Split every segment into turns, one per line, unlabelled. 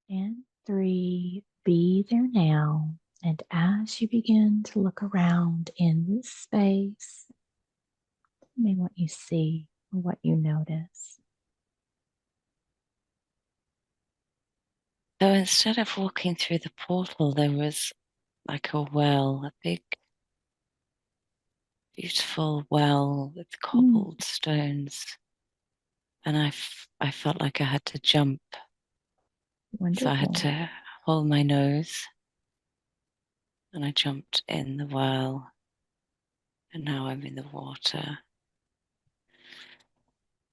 And 3, be there now. And as you begin to look around in this space, tell me what you see or what you notice.
So instead of walking through the portal, there was like a well, a big, beautiful well with
Mm,
cobbled stones. And I felt like I had to jump. So I had
wonderful.
to hold my nose and I jumped in the well. And now I'm in the water.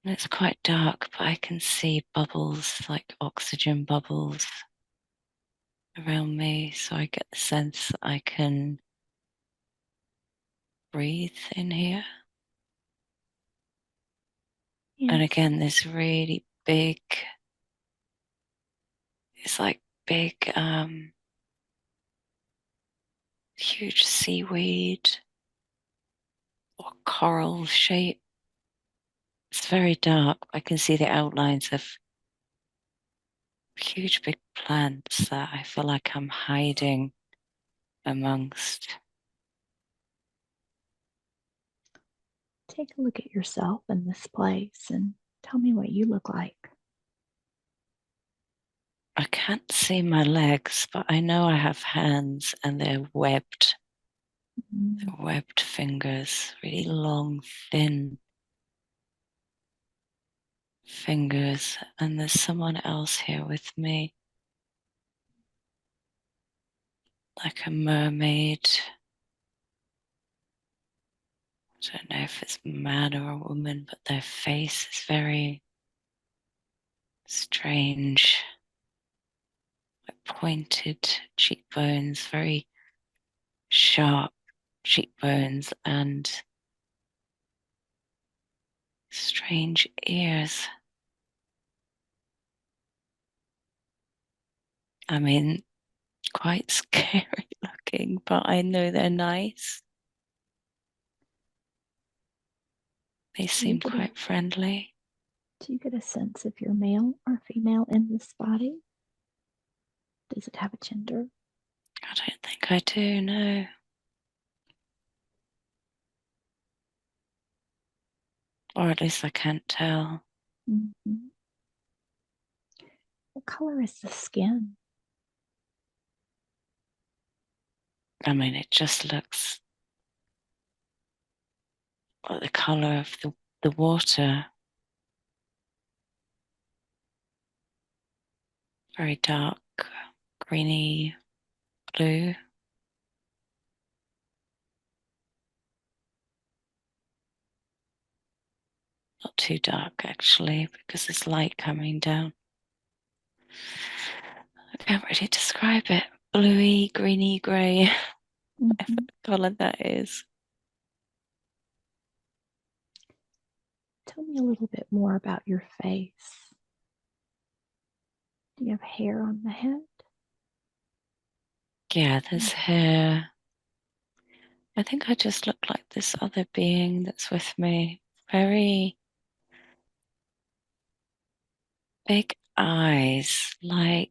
And it's quite dark, but I can see bubbles, like oxygen bubbles around me. So I get the sense that I can breathe in here. And
Yes.
again, this really big, it's like big, huge seaweed or coral shape. It's very dark. I can see the outlines of huge big plants that I feel like I'm hiding amongst.
Take a look at yourself in this place and tell me what you look like.
I can't see my legs, but I know I have hands and
Mm,
they're webbed fingers, really long, thin fingers. And there's someone else here with me, like a mermaid. I don't know if it's a man or a woman, but their face is very strange, like pointed cheekbones, very sharp cheekbones, and strange ears. I mean, quite scary looking, but I know they're nice. They
Do you
seem
get a
quite friendly.
do you get a sense if you're male or female in this body? Does it have a gender?
I don't think I do, no. Or at least I can't tell.
Mhm. What color is the skin?
I mean, it just looks like the color of the water, very dark, greeny blue. Not too dark, actually, because there's light coming down. I can't really describe it. Bluey, greeny, grey, whatever
Mhm.
colour that is.
Tell me a little bit more about your face. Do you have hair on the head?
Yeah,
Mm,
there's hair. I think I just look like this other being that's with me. Very big eyes, like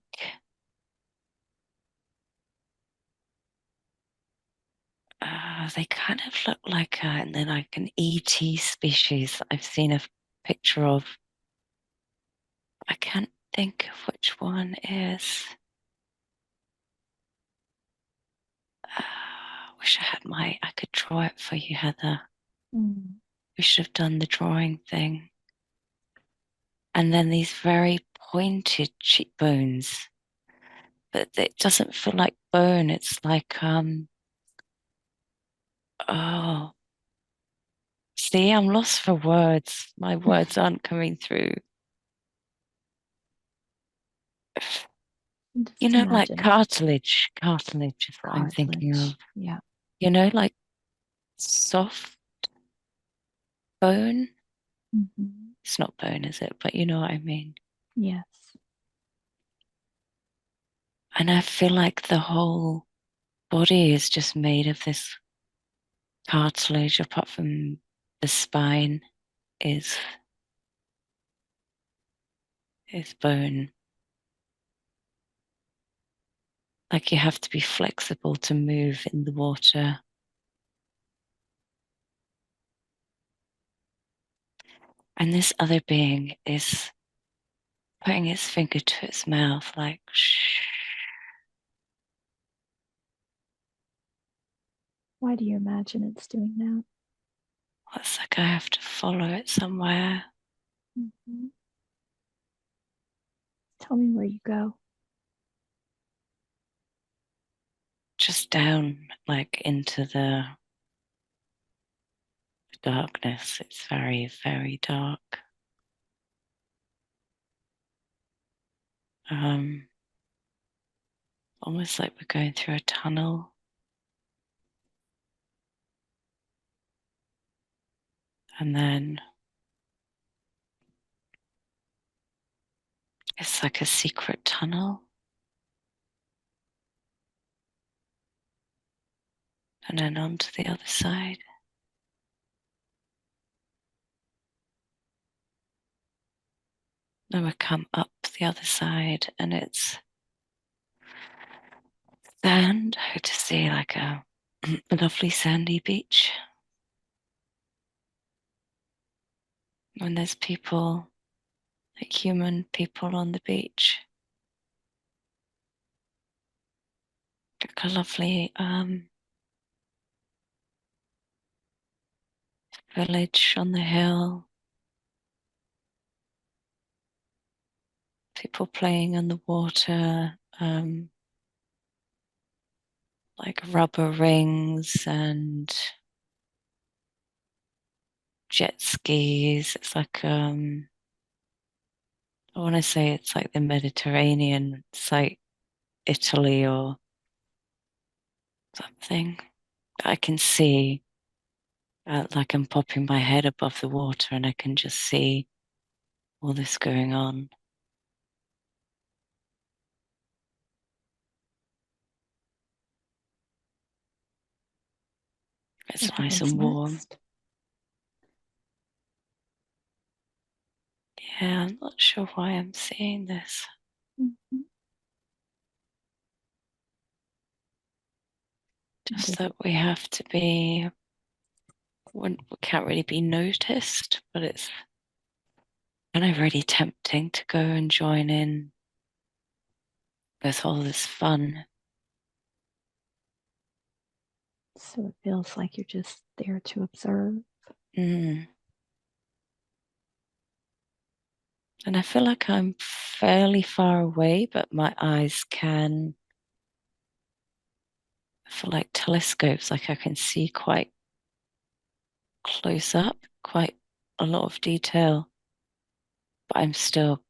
they kind of look like and then like an ET species I've seen a picture of. I can't think of which one is. Wish I had I could draw it for you, Heather.
mm,
We should have done the drawing thing. And then these very pointed cheekbones, but it doesn't feel like bone. It's like, oh, see, I'm lost for words. My words aren't coming through. You
Just
know, like
imagine
cartilage. Cartilage is what I'm thinking of.
cartilage. Yeah.
Like soft bone.
Hmm.
It's not bone, is it? But you know what I mean.
Yes.
And I feel like the whole body is just made of this cartilage, apart from the spine is is bone. like you have to be flexible to move in the water. And this other being is putting its finger to its mouth, like shh.
Why do you imagine it's doing that?
It's like I have to follow it somewhere.
Mm-hmm. Tell me where you go.
Just down, like into the darkness. It's very, very dark. Um, Almost like we're going through a tunnel. And then it's like a secret tunnel. And then onto the other side. Then we come up the other side and it's sand. I to see like a lovely sandy beach. When there's people, like human people on the beach. Like a lovely village on the hill. People playing on the water. Like rubber rings and jet skis. It's like I want to say it's like the Mediterranean. It's like Italy or something. I can see like I'm popping my head above the water and I can just see all this going on. It's
What
nice
happens
and warm.
next?
Yeah, I'm not sure why I'm seeing this.
Mm-hmm.
Just that we have to be, we can't really be noticed, but it's kind of really tempting to go and join in with all this fun.
So it feels like you're just there to observe.
Mm. And I feel like I'm fairly far away, but my eyes can, I feel like telescopes, like I can see quite close up, quite a lot of detail, but I'm still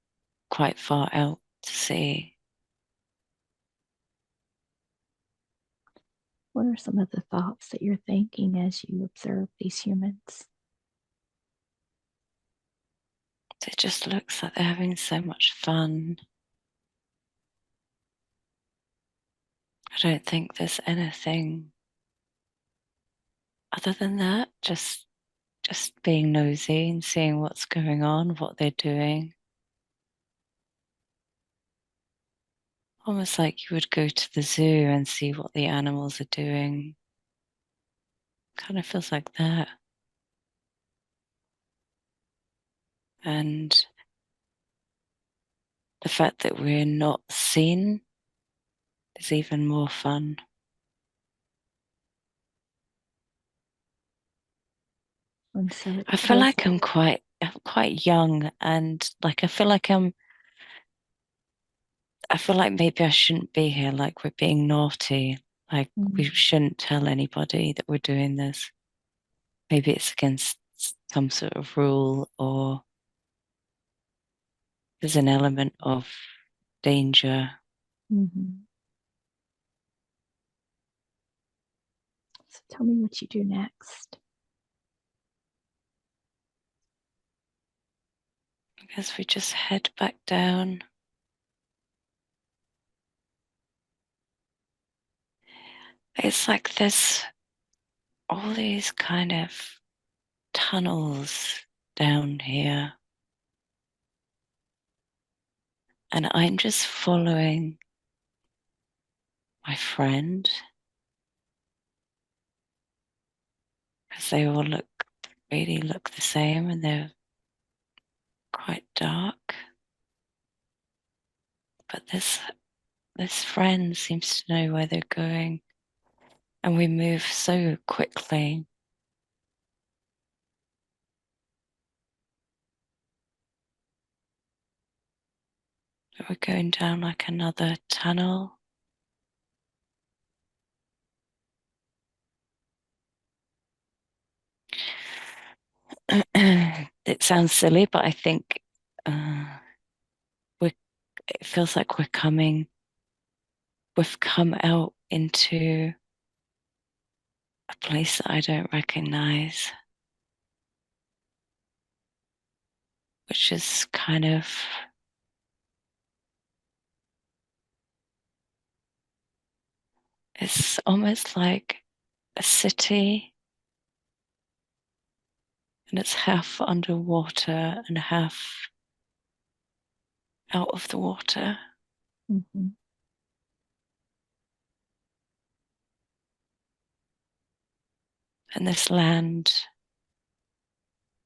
quite far out to see.
What are some of the thoughts that you're thinking as you observe these humans?
It just looks like they're having so much fun. I don't think there's anything other than that, just being nosy and seeing what's going on, what they're doing. Almost like you would go to the zoo and see what the animals are doing. Kind of feels like that. And the fact that we're not seen is even more fun.
And so it
I feel
feels
like I'm quite young and like I feel like maybe I shouldn't be here, like we're being naughty. Like we
mm,
shouldn't tell anybody that we're doing this. Maybe it's against some sort of rule or there's an element of danger.
mhm. So tell me what you do next.
I guess we just head back down. It's like there's all these kind of tunnels down here. And I'm just following my friend, because they all really look the same and they're quite dark. But this friend seems to know where they're going, and we move so quickly. We're going down like another tunnel. It sounds silly, but I think it feels like we've come out into a place that I don't recognize, which is kind of, it's almost like a city, and it's half underwater and half out of the water.
Mm-hmm.
And this land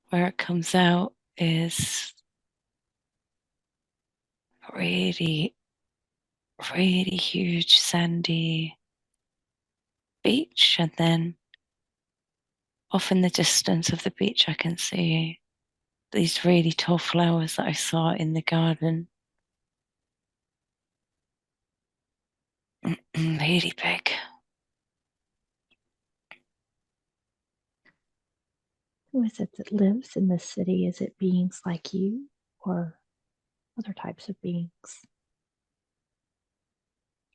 where it comes out is really, really huge sandy beach. And then off in the distance of the beach, I can see these really tall flowers that I saw in the garden. Really big.
Who is it that lives in the city? Is it beings like you or other types of beings?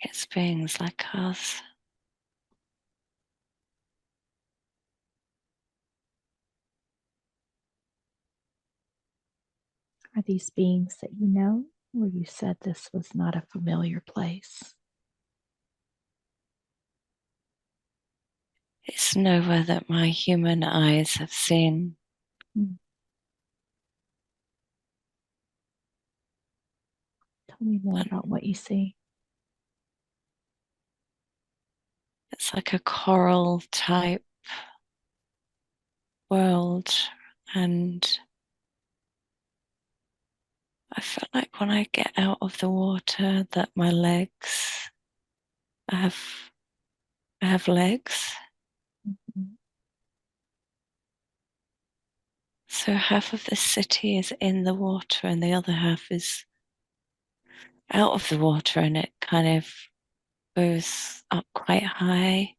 It's beings like us.
Are these beings that you know, or you said this was not a familiar place?
It's nowhere that my human eyes have seen.
Hmm. Tell me more
And
about what you see.
it's like a coral type world. And I feel like when I get out of the water that my legs, I have I have legs.
Mhm.
So half of the city is in the water and the other half is out of the water, and it kind of goes up quite high.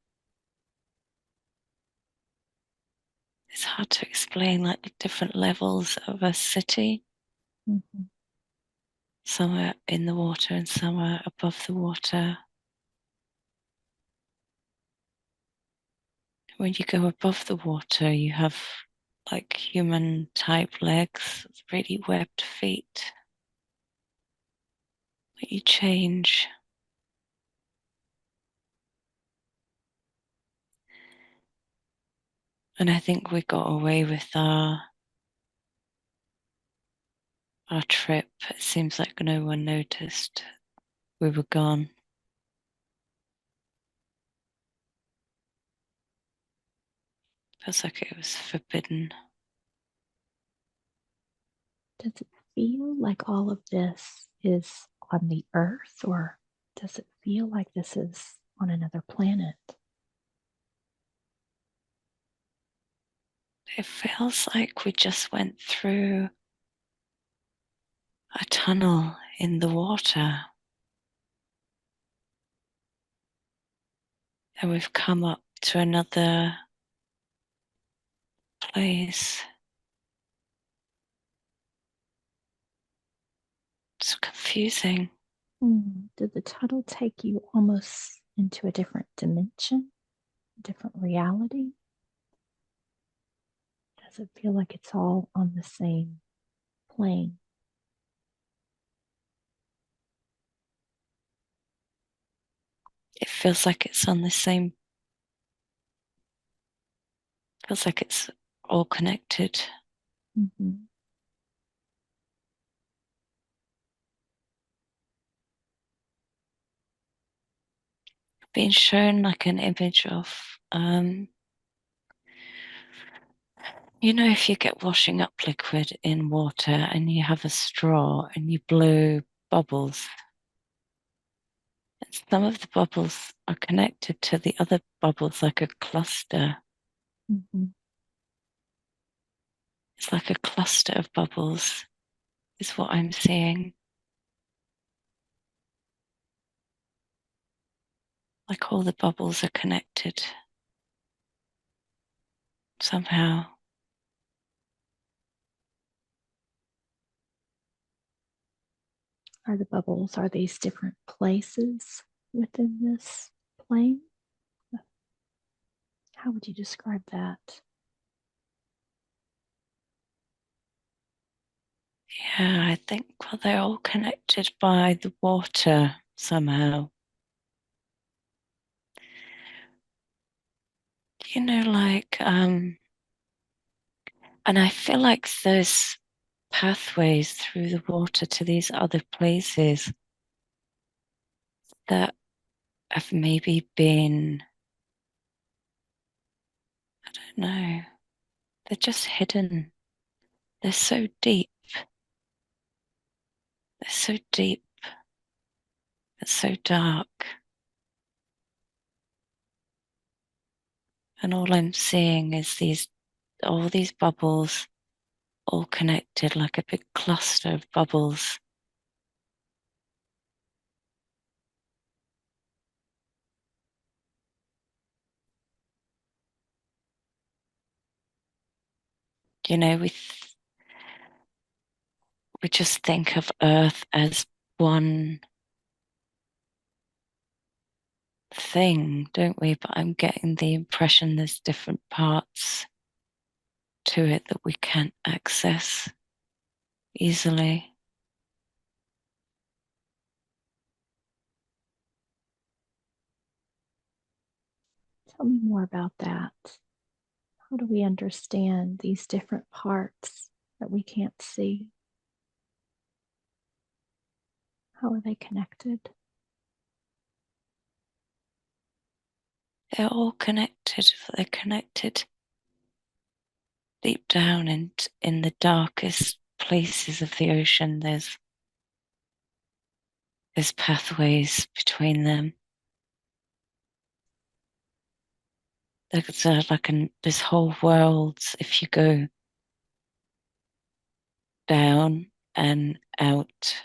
It's hard to explain like the different levels of a city.
Mhm.
Some are in the water and some are above the water. When you go above the water, you have like human type legs, really webbed feet. You change. And I think we got away with our trip. It seems like no one noticed we were gone. Feels like it was forbidden.
Does it feel like all of this is on the earth, or does it feel like this is on another planet?
It feels like we just went through a tunnel in the water and we've come up to another place. It's confusing.
Did the tunnel take you almost into a different dimension, a different reality? Does it feel like it's all on the same plane?
It feels like it's on the same, feels like it's all connected.
Mm-hmm.
been shown like an image of, if you get washing up liquid in water and you have a straw and you blow bubbles, and some of the bubbles are connected to the other bubbles like a cluster.
Mhm.
It's like a cluster of bubbles, is what I'm seeing. Like all the bubbles are connected somehow.
Are the bubbles, are these different places within this plane? How would you describe that?
Yeah, I think, well, they're all connected by the water somehow. And I feel like there's pathways through the water to these other places that have maybe been, I don't know, they're just hidden. They're so deep. They're so deep. It's so dark. And all I'm seeing is all these bubbles all connected like a big cluster of bubbles. You know, we just think of Earth as one thing, don't we? But I'm getting the impression there's different parts to it that we can't access easily.
Tell me more about that. How do we understand these different parts that we can't see? How are they connected?
They're all connected. They're connected deep down and in the darkest places of the ocean. There's pathways between them. There's whole worlds if you go down and out.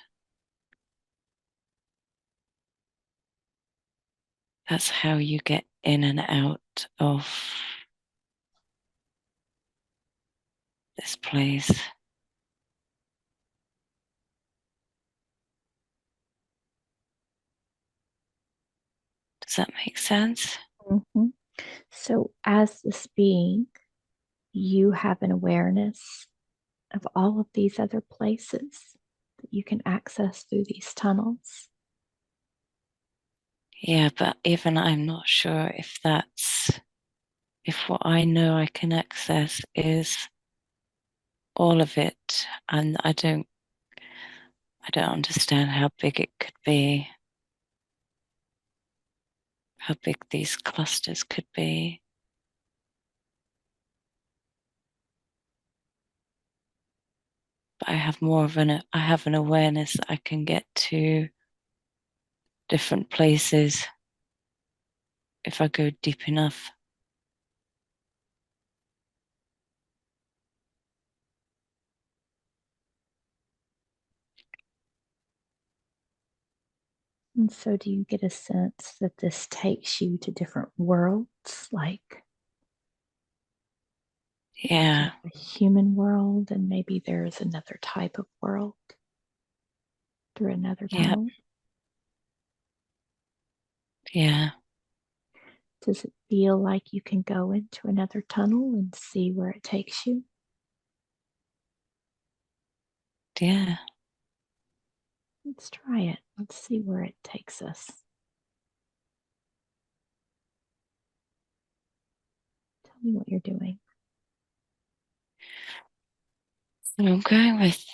That's how you get in and out of this place. Does that make sense?
Mhm. So, as this being, you have an awareness of all of these other places that you can access through these tunnels.
Yeah, but even I'm not sure if what I know I can access is all of it. And I don't understand how big it could be, how big these clusters could be. But I have an awareness that I can get to different places if I go deep enough.
And so, do you get a sense that this takes you to different worlds, like
Yeah,
there's a human world, and maybe there's another type of world through another
yeah,
tunnel?
yeah,
Does it feel like you can go into another tunnel and see where it takes you?
yeah.
Let's try it. Let's see where it takes us. Tell me what you're doing.
And I'm going with,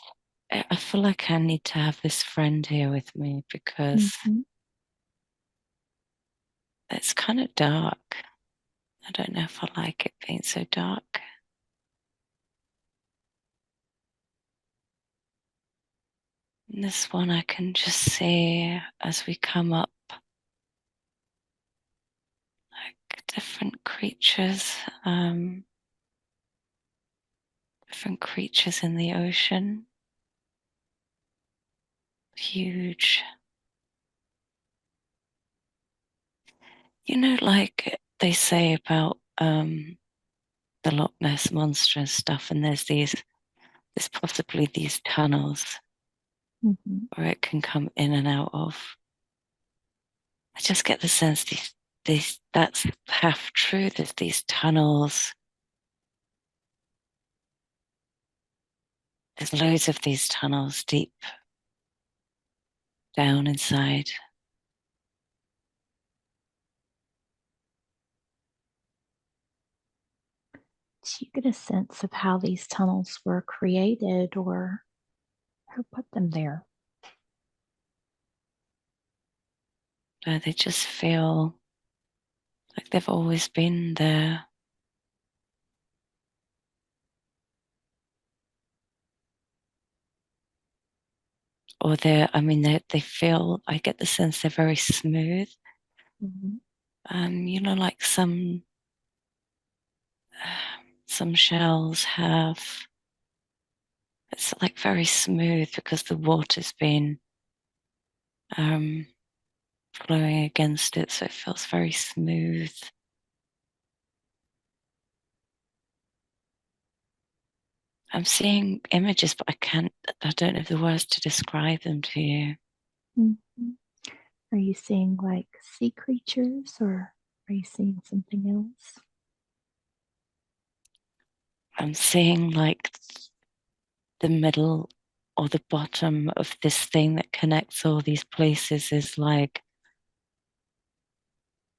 I feel like I need to have this friend here with me because
Mm-hmm.
It's kind of dark. I don't know if I like it being so dark. And this one I can just see as we come up, like different creatures in the ocean. Huge. You know, like they say about the Loch Ness monster and stuff, and there's possibly these tunnels
Mm-hmm.
where it can come in and out of. I just get the sense these that's half true. There's these tunnels. There's loads of these tunnels deep down inside.
Do you get a sense of how these tunnels were created or who put them there?
They just feel like they've always been there. Or they feel, I get the sense they're very smooth.
Mm-hmm.
Like some shells have, it's like very smooth because the water's been um, flowing against it, so it feels very smooth. I'm seeing images, but I don't have the words to describe them to you.
Mm-hmm. Are you seeing like sea creatures or are you seeing something else?
I'm seeing like the middle or the bottom of this thing that connects all these places is like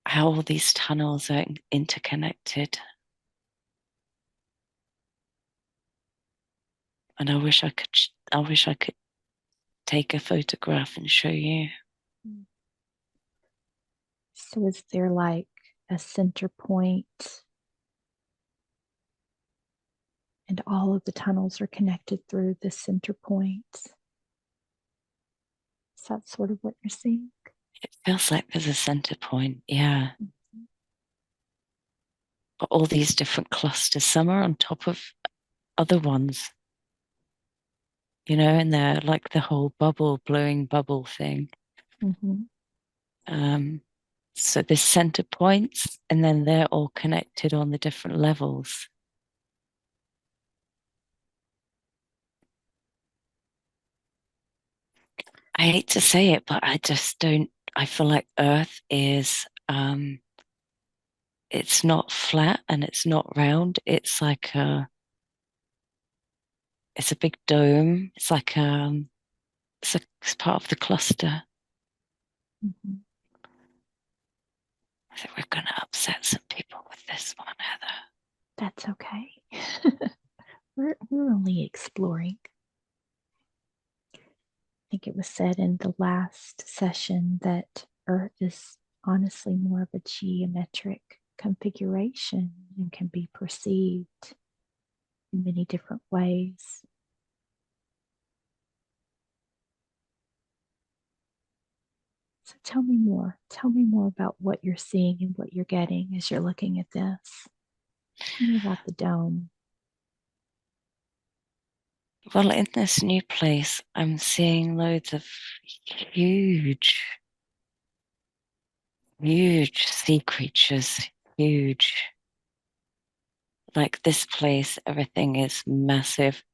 how all these tunnels are interconnected. And I wish I could take a photograph and show you.
Mm. So is there like a center point and all of the tunnels are connected through the center point? Is that sort of what you're seeing?
It feels like there's a center point, yeah.
Mhm.
But all these different clusters, some are on top of other ones, and they're like the whole blowing bubble thing.
Mhm.
Um, so there's center points, and then they're all connected on the different levels. I hate to say it, but I just don't. I feel like Earth is, it's not flat and it's not round. It's a big dome. It's part of the cluster.
Mhm.
I think we're going to upset some people with this one, Heather.
That's okay. We're only exploring. I think it was said in the last session that Earth is honestly more of a geometric configuration and can be perceived in many different ways. So tell me more. Tell me more about what you're seeing and what you're getting as you're looking at this. Tell me about the dome.
Well, in this new place, I'm seeing loads of huge, huge sea creatures. Huge. Like this place, everything is massive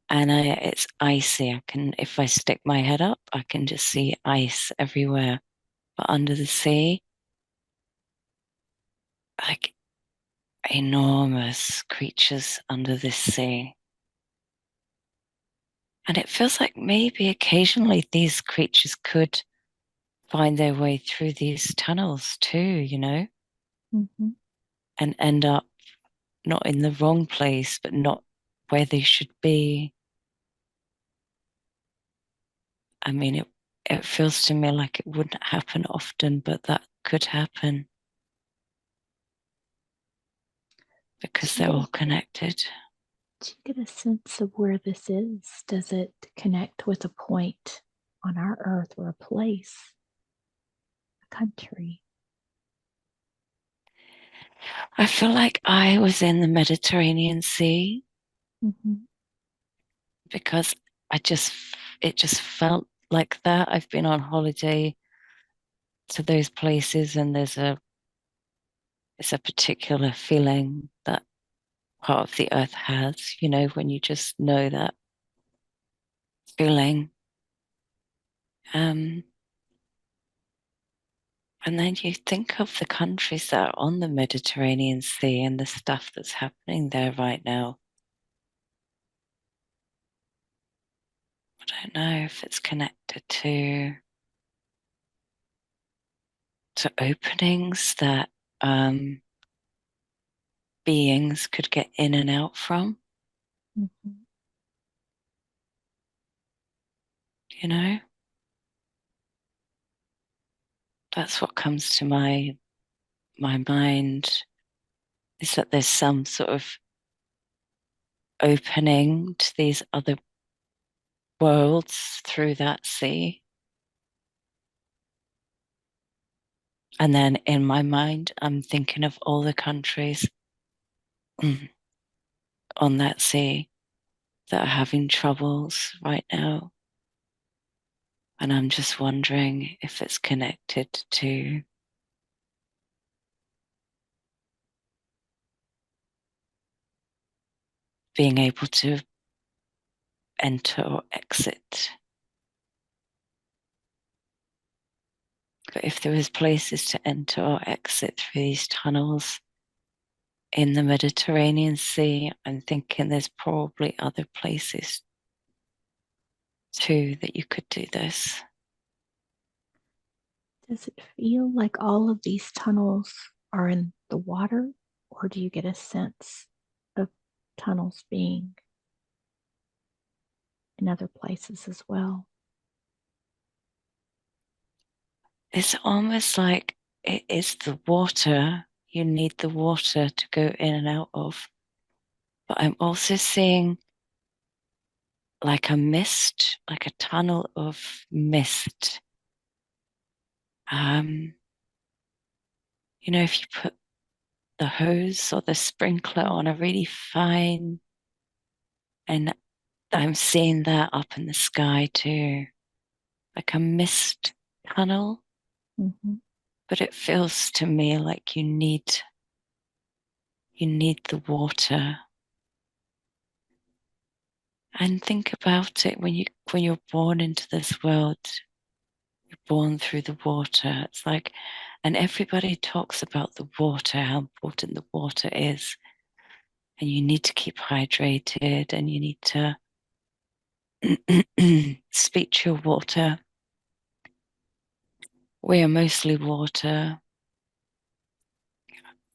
and it's icy. If I stick my head up, I can just see ice everywhere. But under the sea, like enormous creatures under this sea. And it feels like maybe occasionally these creatures could find their way through these tunnels too,
Mhm.
and end up not in the wrong place, but not where they should be. I mean, it feels to me like it wouldn't happen often, but could happen because
Do you
they're
get
all
a,
connected.
do you get a sense of where this is? Does it connect with a point on our earth or a place, a country?
I feel like I was in the Mediterranean Sea
Mm-hmm.
because it just felt like that. I've been on holiday to those places, and it's a particular feeling that part of the earth has, when you just know that feeling. Um, and then you think of the countries that are on the Mediterranean Sea and the stuff that's happening there right now. I don't know if it's connected to openings that um, beings could get in and out from,
Mm-hmm.
you know? That's what comes to my mind, is that there's some sort of opening to these other worlds through that sea. And then in my mind, I'm thinking of all the countries on that sea that are having troubles right now. And I'm just wondering if it's connected to being able to enter or exit. But if there was places to enter or exit through these tunnels in the Mediterranean Sea, I'm thinking there's probably other places too that you could do this.
Does it feel like all of these tunnels are in the water, or do you get a sense of tunnels being in other places as well?
It's almost like it is the water. You need the water to go in and out of. But I'm also seeing like a mist, like a tunnel of mist. Um, if you put the hose or the sprinkler on a really fine, and I'm seeing that up in the sky too, like a mist tunnel.
Mm-hmm.
But it feels to me like you need the water. And think about it, when you're born into this world, you're born through the water. It's like, and everybody talks about the water, how important the water is. And you need to keep hydrated, and you need to speak to your water. We are mostly water.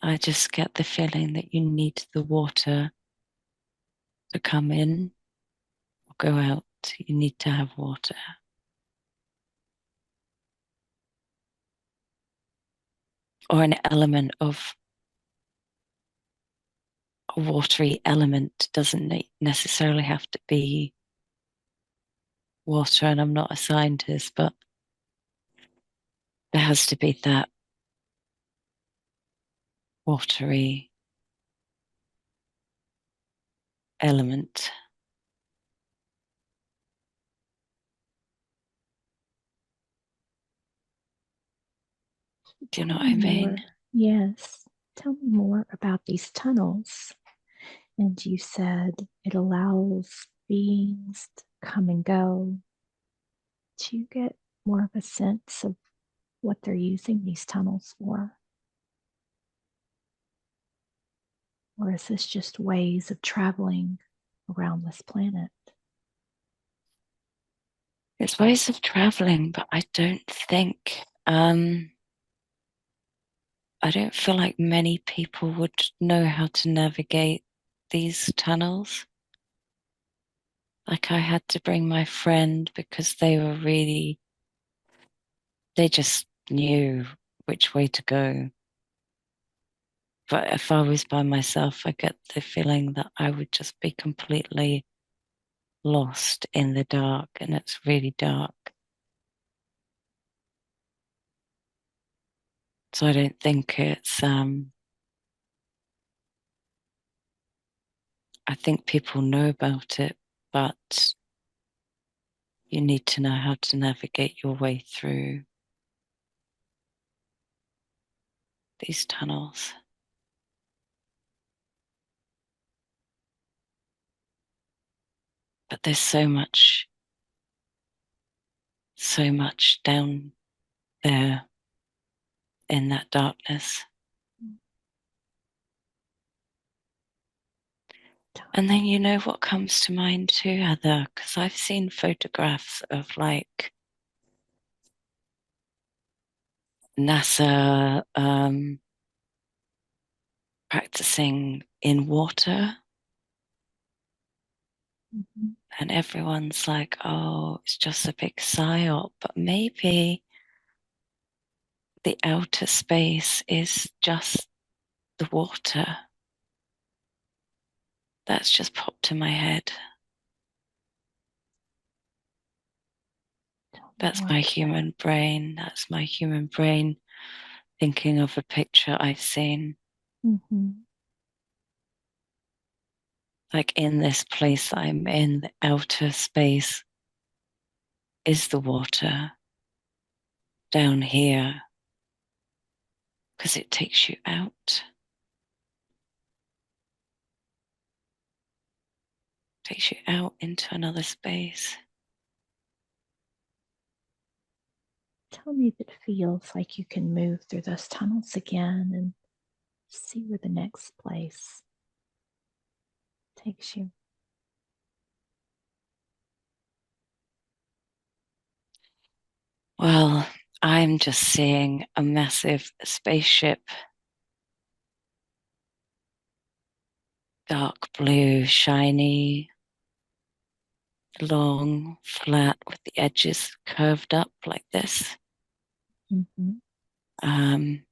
I just get the feeling that you need the water to come in or go out. You need to have water, or an element of a watery element. Doesn't necessarily have to be water. And I'm not a scientist, but there has to be that watery element. Do you
Tell
know what
me
I mean?
more. Yes. Tell me more about these tunnels. And you said it allows beings to come and go. Do you get more of a sense of what they're using these tunnels for? Or is this just ways of traveling around this planet?
It's ways of traveling, but I don't feel like many people would know how to navigate these tunnels. Like, I had to bring my friend because they just knew which way to go. But if I was by myself, I get the feeling that I would just be completely lost in the dark, and it's really dark. So I don't think it's, I think people know about it, but you need to know how to navigate your way through these tunnels. But there's so much down there in that darkness. And then you know what comes to mind too, Heather, because I've seen photographs of like NASA practicing in water,
Mm-hmm.
and everyone's like, oh, it's just a big psyop. But maybe the outer space is just the water. That's just popped in my head.
Tell me
That's
more
my
about that.
human brain. That's my human brain thinking of a picture I've seen.
Mm-hmm.
Like in this place I'm in, the outer space is the water down here because it takes you out into another space.
Tell me if it feels like you can move through those tunnels again and see where the next place takes you.
Well, I'm just seeing a massive spaceship, dark blue, shiny, long, flat, with the edges curved up like this.
Mm-hmm.
Um,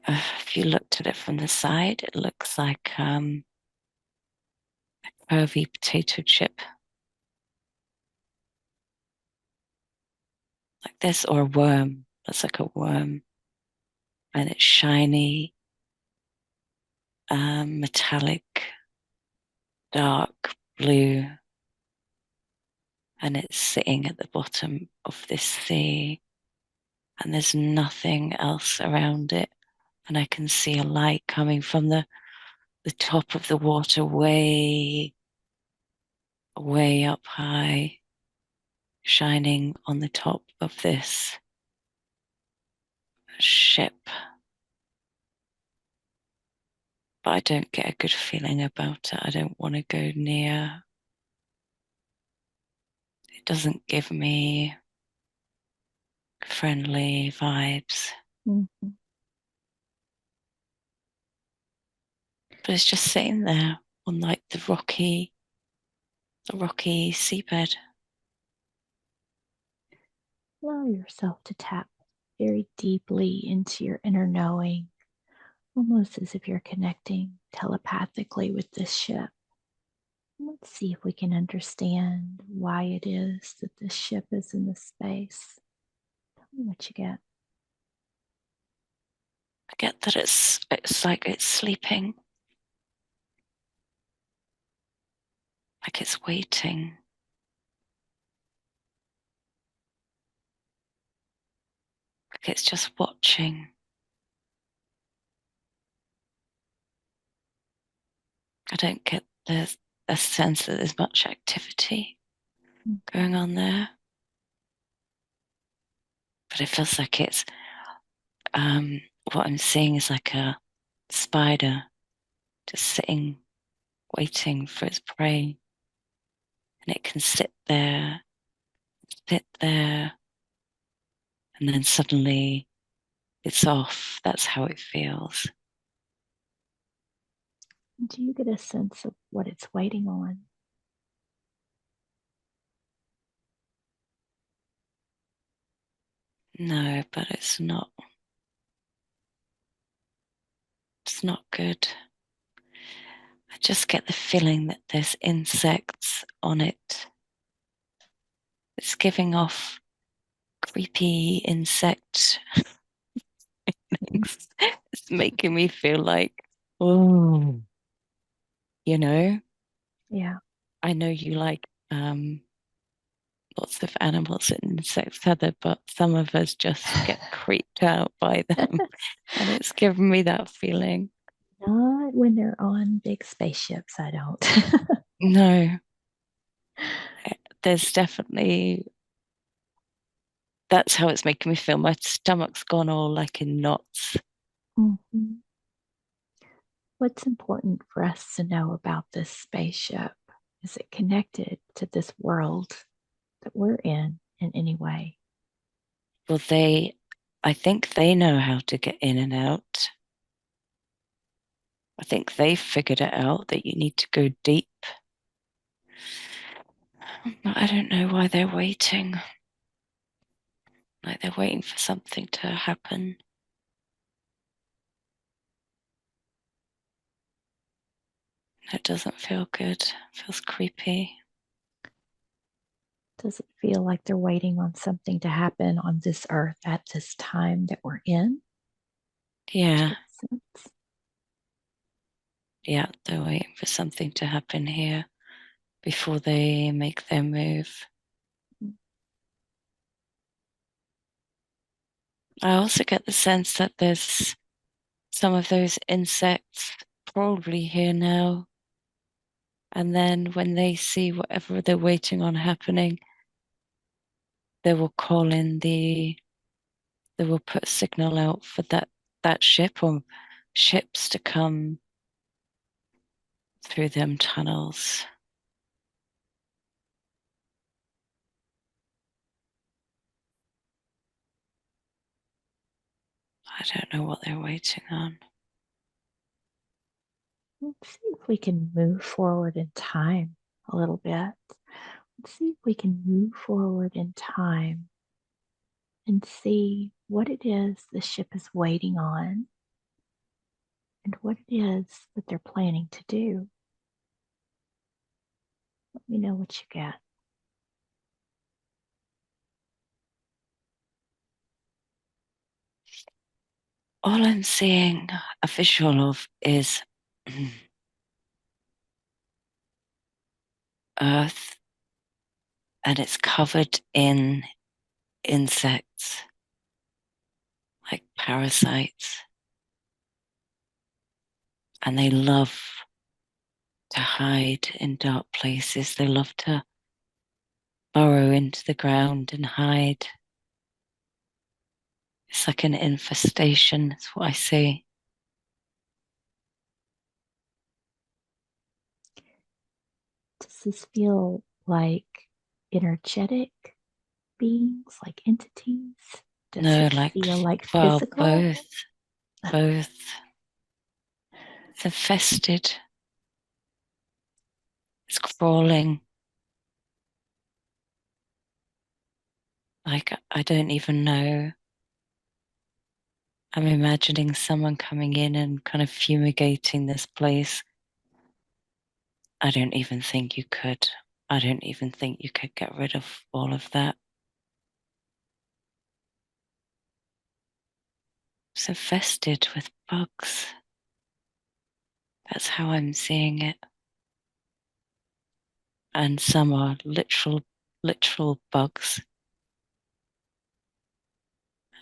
if you looked at it from the side, it looks like a curvy potato chip, like this, or a worm. Looks like a worm, and it's shiny, metallic, dark blue, and it's sitting at the bottom of this sea, and there's nothing else around it. And I can see a light coming from the top of the water, way up high, shining on the top of this ship. But I don't get a good feeling about it. I don't want to go near. It doesn't give me friendly vibes.
Mm-hmm.
But it's just sitting there on like the rocky seabed.
Allow yourself to tap very deeply into your inner knowing, almost as if you're connecting telepathically with this ship. Let's see if we can understand why it is that this ship is in this space. Tell me what you get.
I get that it's like it's sleeping, like it's waiting, like it's just watching. I don't get a sense that there's much activity
Mm-hmm.
going on there, but it feels like it's what I'm seeing is like a spider just sitting, waiting for its prey, and it can sit there, and then suddenly it's off. That's how it feels.
Do you get a sense of what it's waiting on?
No, but it's not good. I just get the feeling that there's insects on it. It's giving off creepy insect
Mm.
things. It's making me feel like, oh, you know,
Yeah.
I know you like lots of animals and insects, Heather, but some of us just get creeped out by them. And it's given me that feeling.
Not when they're on big spaceships, I don't.
No, there's definitely, that's how it's making me feel. My stomach's gone all like in knots.
Mhm. What's important for us to know about this spaceship? Is it connected to this world that we're in any way?
Well, I think they know how to get in and out. I think they've figured it out that you need to go deep. But I don't know why they're waiting. Like they're waiting for something to happen. It doesn't feel good. It feels creepy.
Does it feel like they're waiting on something to happen on this earth at this time that we're in? Which
Yeah,
makes sense.
yeah, they're waiting for something to happen here before they make their move. I also get the sense that there's some of those insects probably here now. And then when they see whatever they're waiting on happening, they will call in they will put a signal out for that ship or ships to come through them tunnels. I don't know what they're waiting on.
Let's see if we can move forward in time a little bit. Let's see if we can move forward in time and see what it is the ship is waiting on and what it is that they're planning to do. Let me know what you get.
All I'm seeing a visual of is Earth, and it's covered in insects like parasites, and they love to hide in dark places. They love to burrow into the ground and hide. It's like an infestation, that's what I see.
Does this feel like energetic beings, like entities? Does
No,
it
like,
feel like
well,
physical?
both. It's infested. It's crawling. Like, I don't even know. I'm imagining someone coming in and kind of fumigating this place. I don't even think you could. I don't even think you could get rid of all of that. It's infested with bugs. That's how I'm seeing it. And some are literal bugs,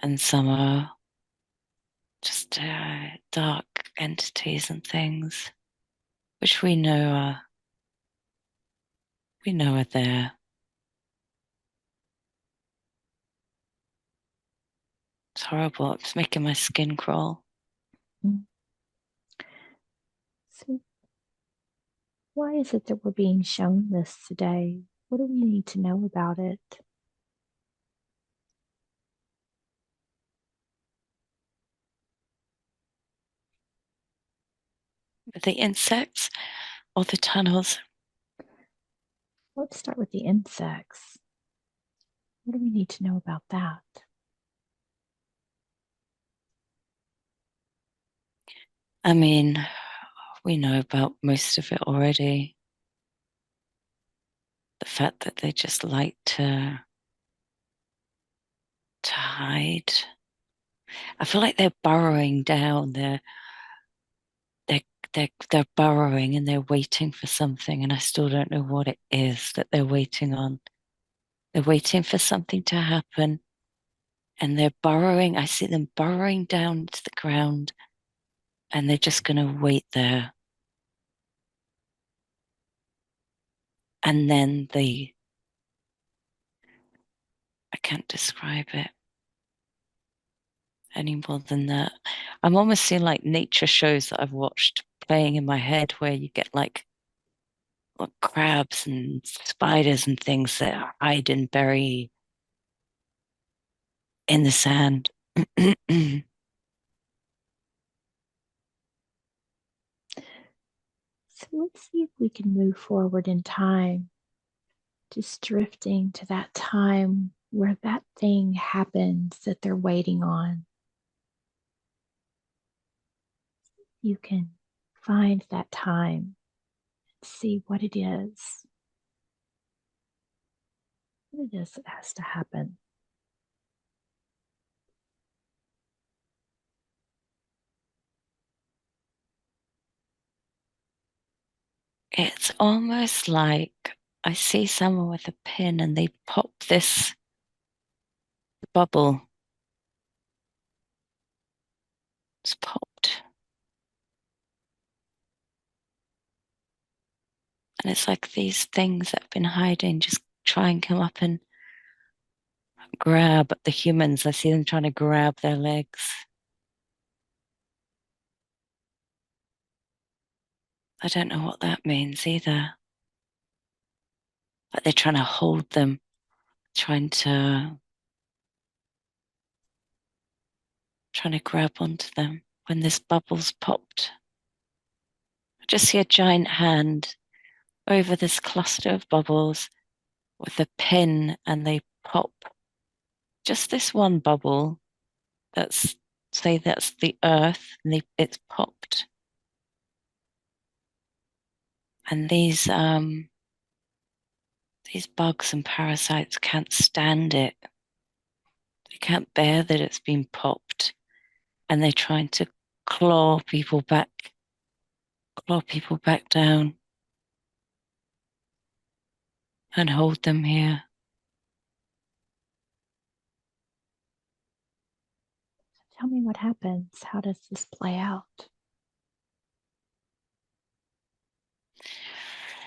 and some are just dark entities and things, which we know are there. It's horrible. It's making my skin crawl.
Mm. So, why is it that we're being shown this today? What do we need to know about it?
The insects or the tunnels.
Let's start with the insects. What do we need to know about that?
I mean, we know about most of it already. The fact that they just like to hide. I feel like they're burrowing down. They're they're burrowing and they're waiting for something, and I still don't know what it is that they're waiting on. They're waiting for something to happen, and they're burrowing. I see them burrowing down to the ground, and they're just going to wait there. And then I can't describe it any more than that. I'm almost seeing like nature shows that I've watched playing in my head where you get like crabs and spiders and things that hide and bury in the sand.
So let's see if we can move forward in time, just drifting to that time where that thing happens that they're waiting on. You can find that time and see what it is. What it is that has to happen.
It's almost like I see someone with a pin and they pop this bubble. It's popped. And it's like these things that have been hiding just try and come up and grab the humans. I see them trying to grab their legs. I don't know what that means either. But they're trying to hold them, trying to grab onto them when this bubble's popped. I just see a giant hand over this cluster of bubbles with a pin and they pop just this one bubble that's say that's the earth and it's popped. And these bugs and parasites can't stand it. They can't bear that it's been popped. And they're trying to claw people back down and hold them here.
Tell me what happens. How does this play out?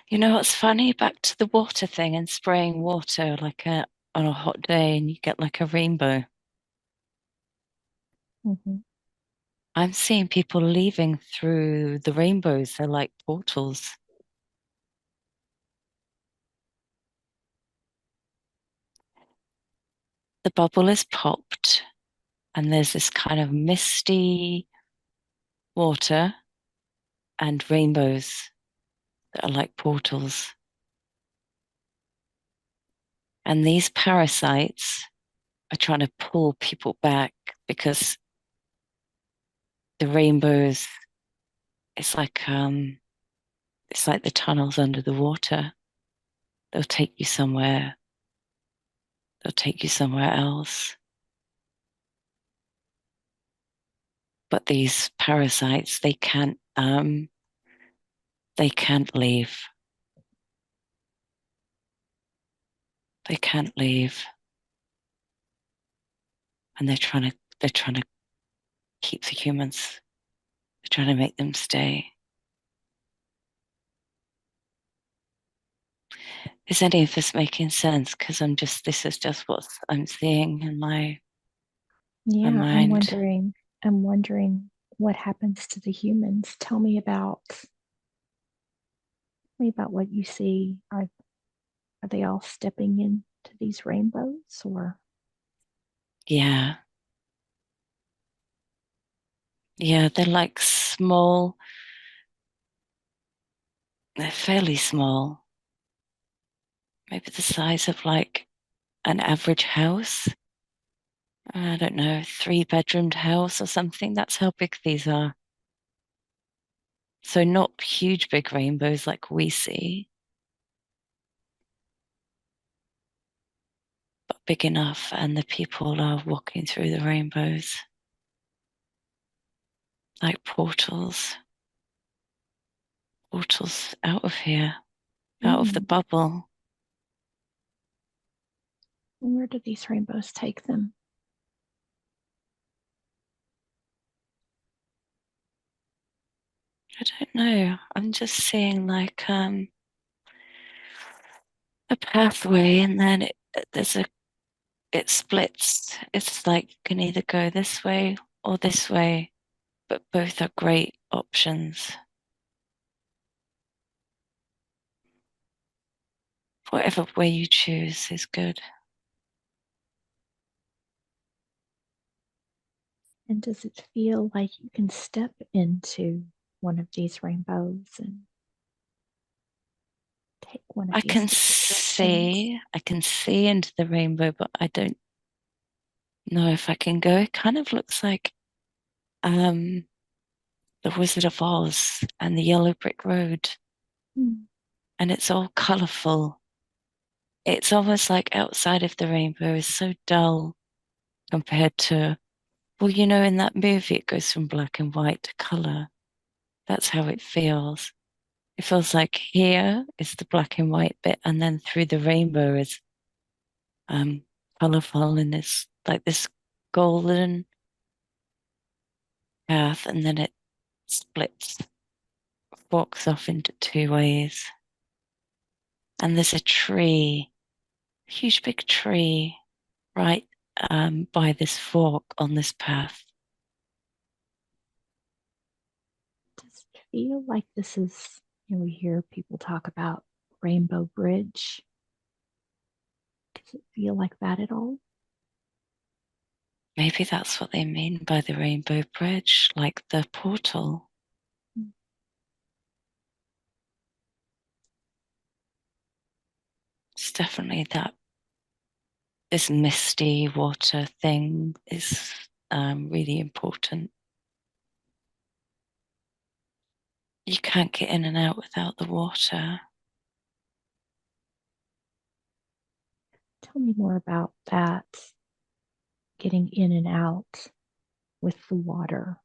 You know what's funny? Back to the water thing and spraying water on a hot day and you get like a rainbow.
Mm-hmm.
I'm seeing people leaving through the rainbows. They're like portals. The bubble is popped and there's this kind of misty water and rainbows that are like portals. And these parasites are trying to pull people back because the rainbows, it's it's like the tunnels under the water. They'll take you somewhere. They'll take you somewhere else. But these parasites, they can't leave. They can't leave. And they're trying to keep the humans. They're trying to make them stay. Is any of this making sense? Because this is just what I'm seeing in my
Yeah,
mind.
I'm wondering what happens to the humans. Tell me about what you see. Are they all stepping into these rainbows or
Yeah. Yeah, they're like small, they're fairly small, maybe the size of like an average house. I don't know, 3-bedroomed house or something. That's how big these are. So not huge big rainbows like we see, but big enough, and the people are walking through the rainbows like portals out of here, out of the
Mm.
bubble.
Where do these rainbows take them?
I don't know. I'm just seeing like a pathway, and then there's a it splits. It's like you can either go this way or this way, but both are great options. Whatever way you choose is good.
And does it feel like you can step into one of these rainbows and take one of these different directions?
I can see into the rainbow, but I don't know if I can go. It kind of looks like um the Wizard of Oz and the Yellow Brick Road,
Mm.
and it's all colourful. It's almost like outside of the rainbow is so dull compared to, well, in that movie, it goes from black and white to colour. That's how it feels. It feels like here is the black and white bit, and then through the rainbow is um, colourful, and it's like this golden path, and then it splits, walks off into two ways. And there's a tree, huge big tree, right by this fork on this path.
Does it feel like this is, we hear people talk about Rainbow Bridge? Does it feel like that at all?
Maybe that's what they mean by the rainbow bridge, like the portal.
Mm.
It's definitely that this misty water thing is really important. You can't get in and out without the water.
Tell me more about that, getting in and out with the water.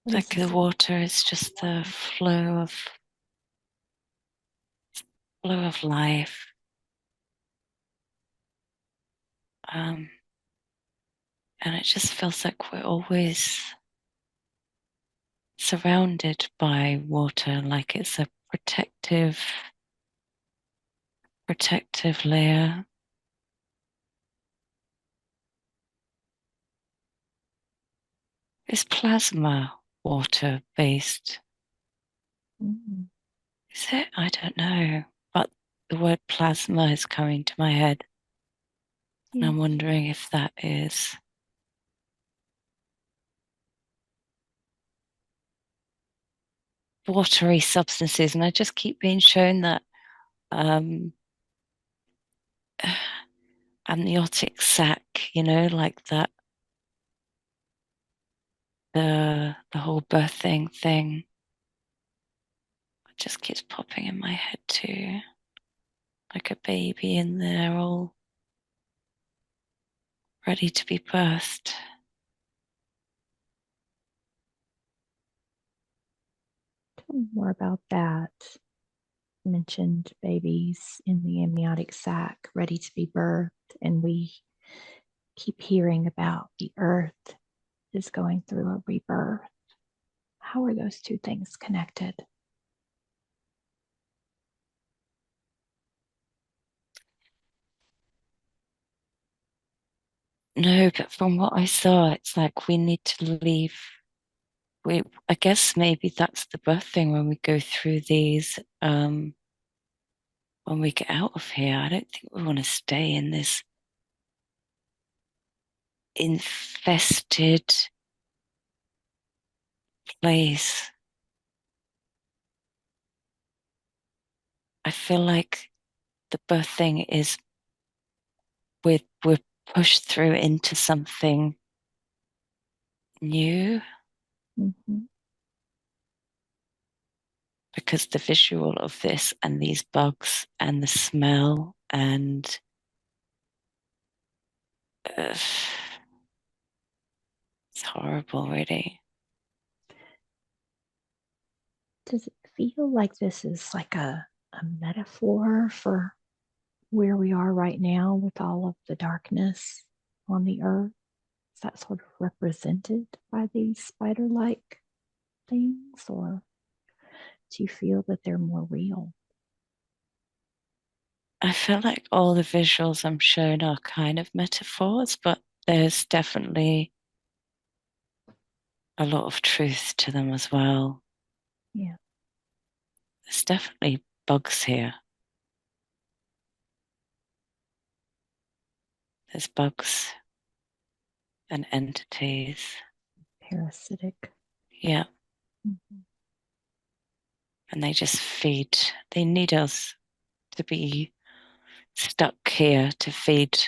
What does
Like the
this mean?
water is just the flow of life. Um, and it just feels like we're always surrounded by water, like it's a protective layer. Is plasma water based?
Mm.
Is it? I don't know. But the word plasma is coming to my head. And
Yes.
I'm wondering if that is watery substances. And I just keep being shown that um, amniotic sac, like that, the whole birthing thing. It just keeps popping in my head too. Like a baby in there all ready to be birthed.
Tell me more about that. You mentioned babies in the amniotic sac ready to be birthed, and we keep hearing about the earth is going through a rebirth. How are those two things connected?
No, but from what I saw, it's like we need to leave. I guess maybe that's the birthing when we go through these, when we get out of here. I don't think we want to stay in this infested place. I feel like the birthing is we're pushed through into something new.
Mm-hmm.
because the visual of this and these bugs and the smell and uh, it's horrible, really.
Does it feel like this is like a metaphor for where we are right now with all of the darkness on the earth? Is that sort of represented by these spider like things, or do you feel that they're more real?
I feel like all the visuals I'm shown are kind of metaphors, but there's definitely a lot of truth to them as well.
Yeah,
There's definitely bugs here. There's bugs and entities.
parasitic.
Yeah.
Mhm.
And they just feed. They need us to be stuck here to feed.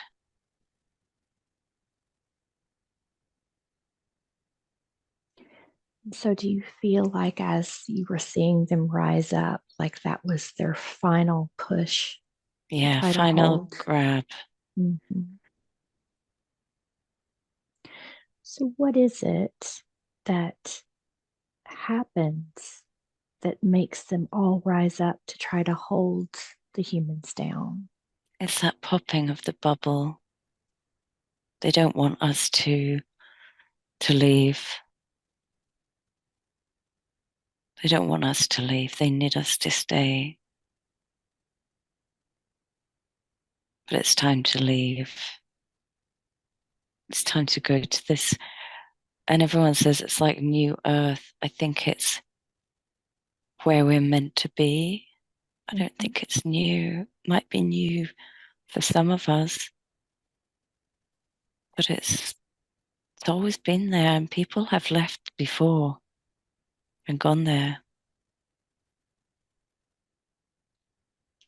So, do you feel like as you were seeing them rise up, like that was their final push to
Yeah,
try to
final
hold?
grab.
Mhm. So, what is it that happens that makes them all rise up to try to hold the humans down?
It's that popping of the bubble. They don't want us to leave. They don't want us to leave. They need us to stay. But it's time to leave. It's time to go to this. And everyone says it's like new earth. I think it's where we're meant to be. I don't
Mhm.
think it's new. Might be new for some of us, but it's always been there, and people have left before and gone there.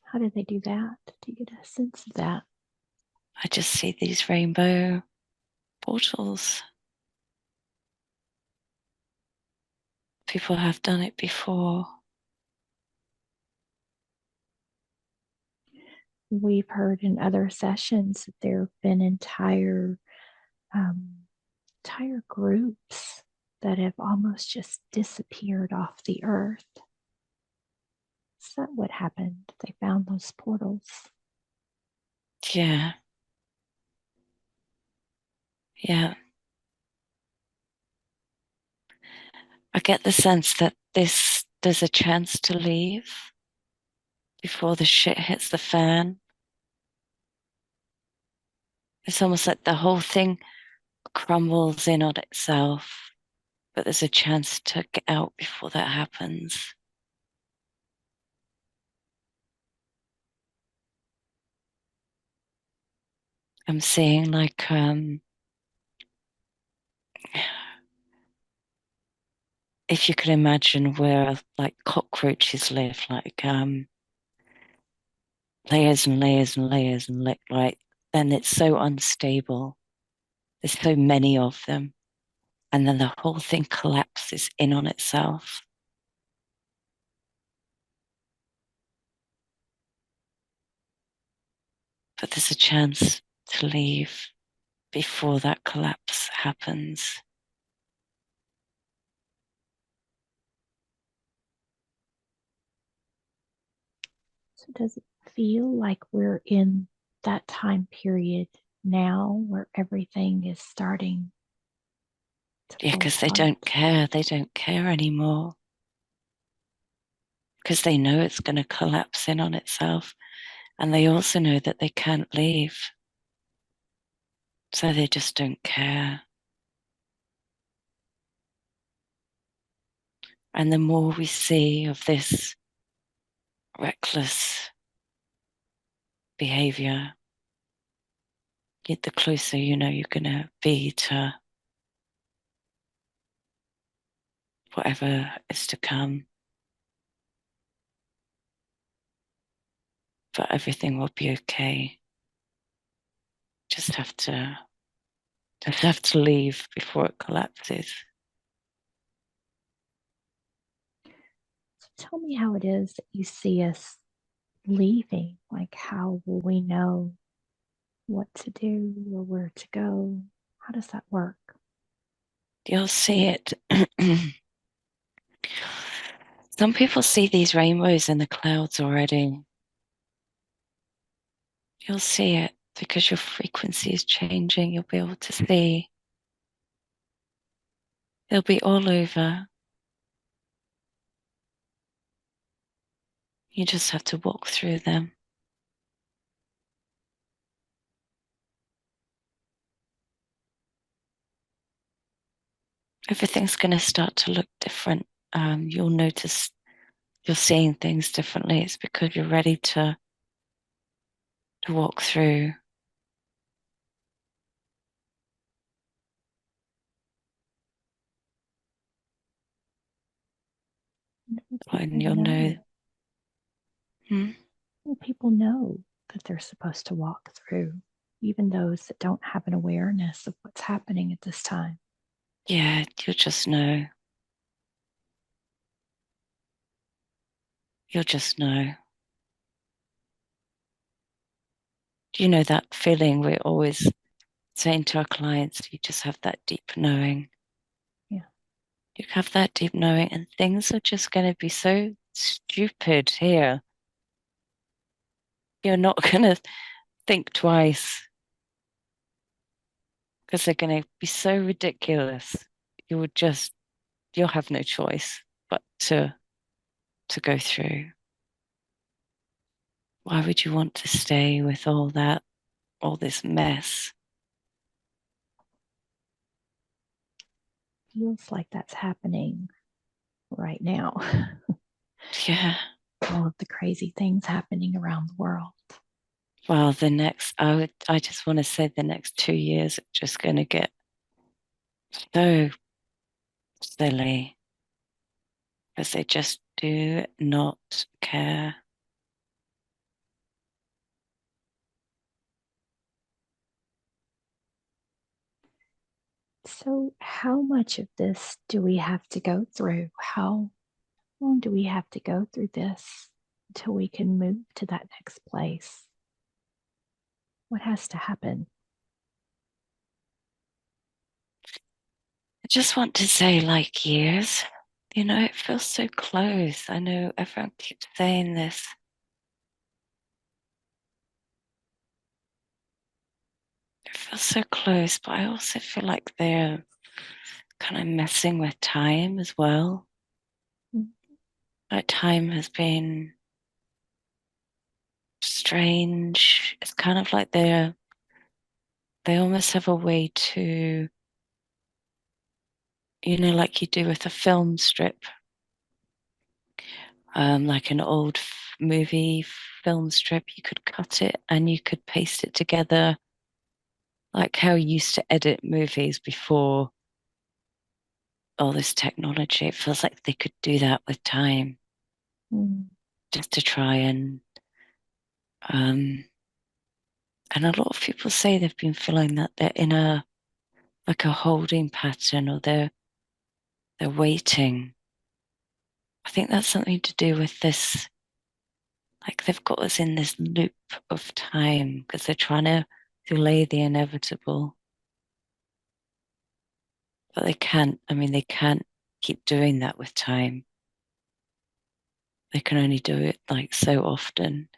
How do they do that? Do you get a sense of that?
I just see these rainbow portals. People have done it before.
We've heard in other sessions that there have been um, entire groups that have almost just disappeared off the earth. Is that what happened? They found those portals.
Yeah, yeah. I get the sense that there's a chance to leave before the shit hits the fan. It's almost like the whole thing crumbles in on itself, but there's a chance to get out before that happens. I'm seeing like if you can imagine where like cockroaches live, like layers and layers and layers and like then it's so unstable. There's so many of them, and then the whole thing collapses in on itself. But there's a chance to leave before that collapse happens.
So, does it feel like we're in that time period now where everything is starting to
Yeah,
fall
because they don't
apart?
care. They don't care anymore because they know it's going to collapse in on itself. And they also know that they can't leave. So they just don't care. And the more we see of this reckless behavior, the closer you know you're going to be to whatever is to come. But everything will be okay. Just have to leave before it collapses.
Tell me how it is that you see us leaving. Like, how will we know what to do or where to go? How does that work?
You'll see it. Some people see these rainbows in the clouds already. You'll see it because your frequency is changing. You'll be able to see. They'll be all over. You just have to walk through them. Everything's going to start to look different. You'll notice you're seeing things differently. It's because you're ready to walk through. And
People
you'll know.
know.
Hmm?
People know that they're supposed to walk through, even those that don't have an awareness of what's happening at this time.
Yeah, you'll just know. You'll just know. You know that feeling we're always saying to our clients, you just have that deep knowing.
Yeah.
You have that deep knowing, and things are just going to be so stupid here. You're not going to think twice because they're going to be so ridiculous. You would just, you'll have no choice but to go through. Why would you want to stay with all that, all this mess?
Feels like that's happening right now.
Yeah.
All of the crazy things happening around the world.
Well, I just want to say the next 2 years are just going to get so silly because they just do not care.
So, how much of this do we have to go through? How long do we have to go through this until we can move to that next place? What has to happen?
I just want to say, like years, it feels so close. I know everyone keeps saying this. It feels so close, but I also feel like they're kind of messing with time as well.
Mm.
Like time has been strange. It's kind of like they almost have a way to, like you do with a film strip, like an old movie film strip. You could cut it and you could paste it together, like how you used to edit movies before all this technology. It feels like they could do that with time,
Mm.
just to try um, and a lot of people say they've been feeling that they're in a like a holding pattern, or they're waiting. I think that's something to do with this. Like they've got us in this loop of time because they're trying to delay the inevitable, but they can't. I mean, they can't keep doing that with time. They can only do it like so often.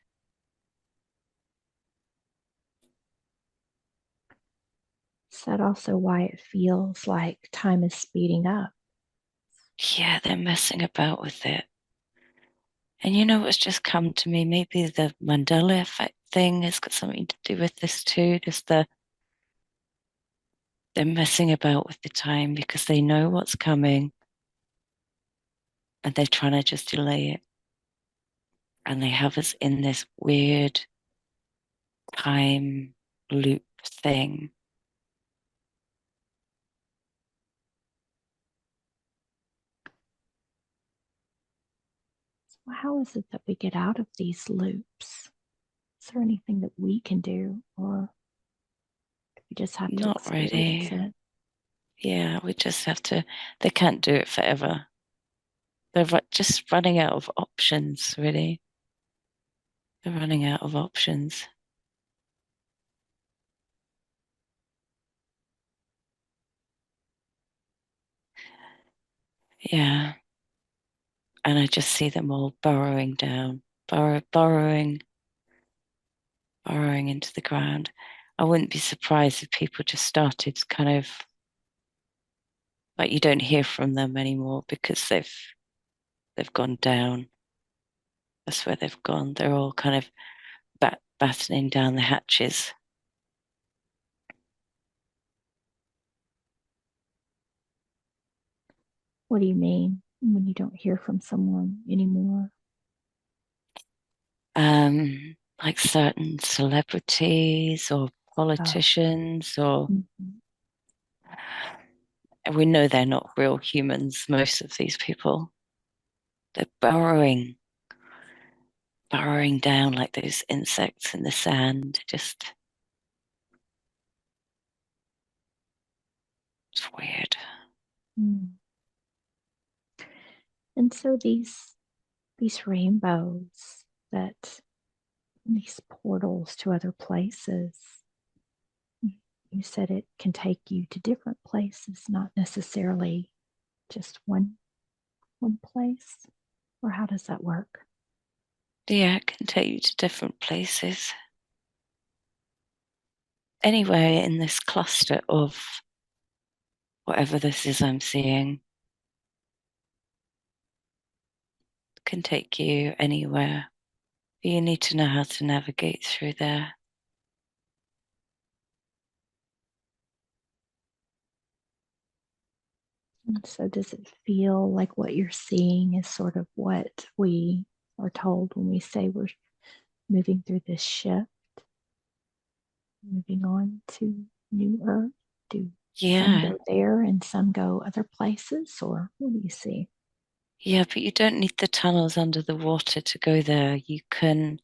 Is that also why it feels like time is speeding up?
Yeah, they're messing about with it. And what's just come to me? Maybe the Mandela effect thing has got something to do with this too. Just they're messing about with the time because they know what's coming and they're trying to just delay it. And they have us in this weird time loop thing.
So how is it that we get out of these loops? Is there anything that we can do, or we just have to
Not
experience
really.
it?
Yeah, we just have to, they can't do it forever. They're just running out of options, really. They're running out of options. Yeah. And I just see them all burrowing down, burrowing into the ground. I wouldn't be surprised if people just started kind of like you don't hear from them anymore because they've gone down. That's where they've gone. They're all kind of battening down the hatches.
What do you mean when you don't hear from someone anymore?
Like certain celebrities or
Oh,
politicians, or
mhm.
we know they're not real humans, most of these people. They're burrowing down like those insects in the sand. Just, it's weird.
Mm. And so these rainbows that these portals to other places, you said it can take you to different places, not necessarily just one place. Or how does that work?
Yeah, it can take you to different places. Anywhere in this cluster of whatever this is I'm seeing can take you anywhere. You need to know how to navigate through there.
And so does it feel like what you're seeing is sort of what we are told when we say we're moving through this shift, moving on to new earth? Do some
Yeah,
go there and some go other places, or what do you see?
yeah, but you don't need the tunnels under the water to go there. You can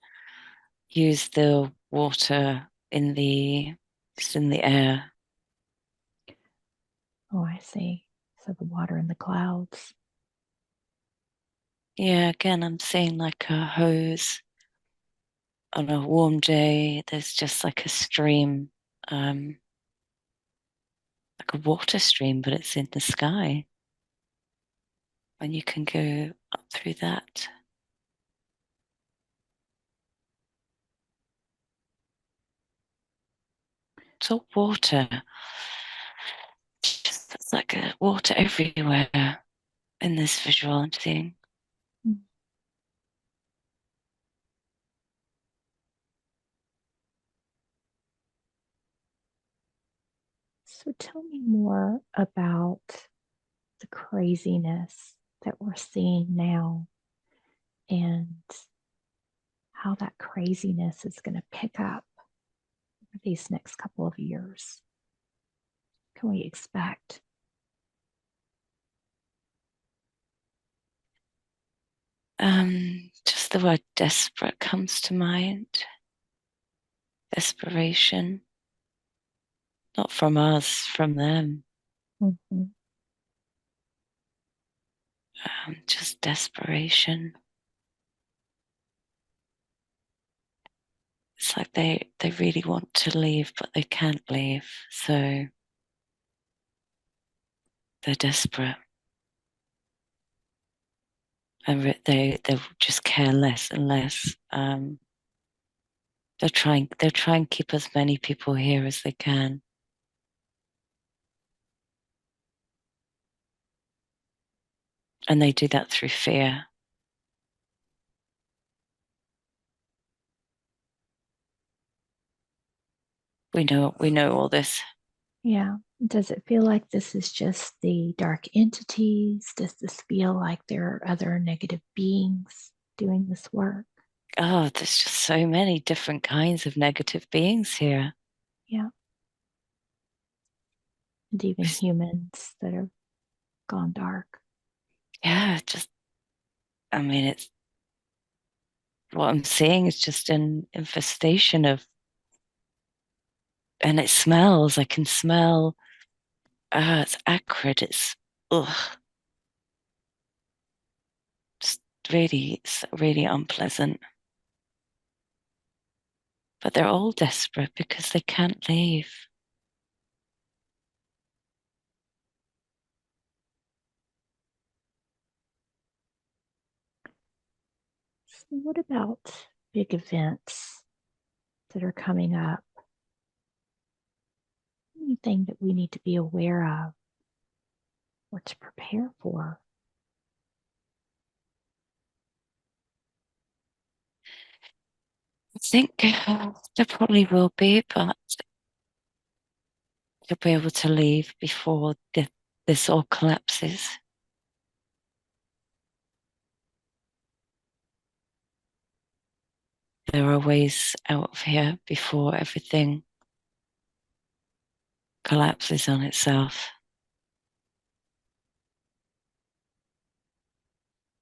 use the water in the just in the air.
Oh, I see. So the water in the clouds.
Yeah, again, I'm seeing like a hose on a warm day. There's just like a stream, um, like a water stream, but it's in the sky, and you can go up through that. It's all water. Just it's like a water everywhere in this visual I'm seeing.
Mm. So tell me more about the craziness that we're seeing now and how that craziness is going to pick up over these next couple of years. Can we expect?
Just the word desperate comes to mind. Desperation, not from us, from them.
Mm-hmm.
Just desperation. It's like they really want to leave, but they can't leave. So they're desperate, and they just care less and less. They're trying to keep as many people here as they can, and they do that through fear. We know all this.
Yeah. Does it feel like this is just the dark entities? Does this feel like there are other negative beings doing this work?
Oh, there's just so many different kinds of negative beings here.
Yeah. And even humans that have gone dark.
Yeah, just I mean, it's what I'm seeing is just an infestation of, and it smells. I can smell. It's acrid. It's ugh. it's really unpleasant. But they're all desperate because they can't leave.
So what about big events that are coming up? Anything that we need to be aware of or to prepare for?
I think there probably will be, but you'll be able to leave before this all collapses. There are ways out of here before everything collapses on itself.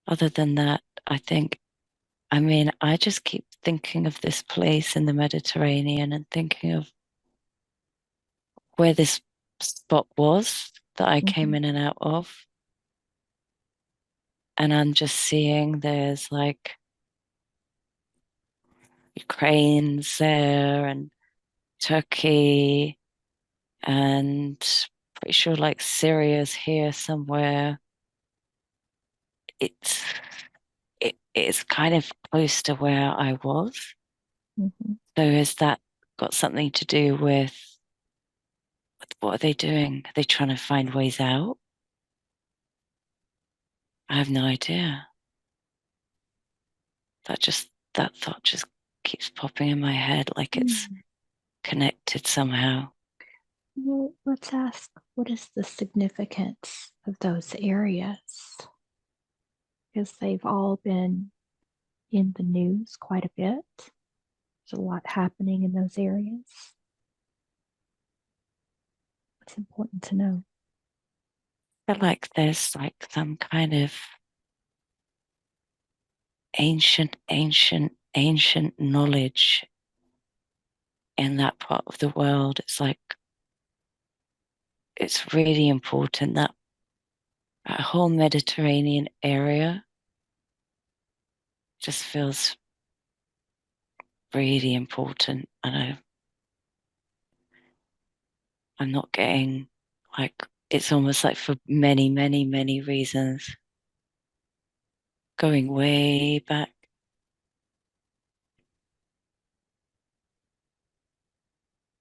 Other than that, I mean, I just keep thinking of this place in the Mediterranean and thinking of where this spot was that I came
Mhm,
in and out of. And I'm just seeing there's like Ukraine's there and Turkey and pretty sure like Syria's here somewhere. It's it's kind of close to where I was.
mhm,
So has that got something to do with what are they doing? Are they trying to find ways out? I have no idea. That thought just keeps popping in my head like it's
mm.
connected somehow.
Well, let's ask, what is the significance of those areas? Because they've all been in the news quite a bit. There's a lot happening in those areas. It's important to know.
I feel like there's like some kind of ancient knowledge in that part of the world. It's like it's really important that that whole Mediterranean area just feels really important. And I'm not getting like it's almost like for many reasons, going way back.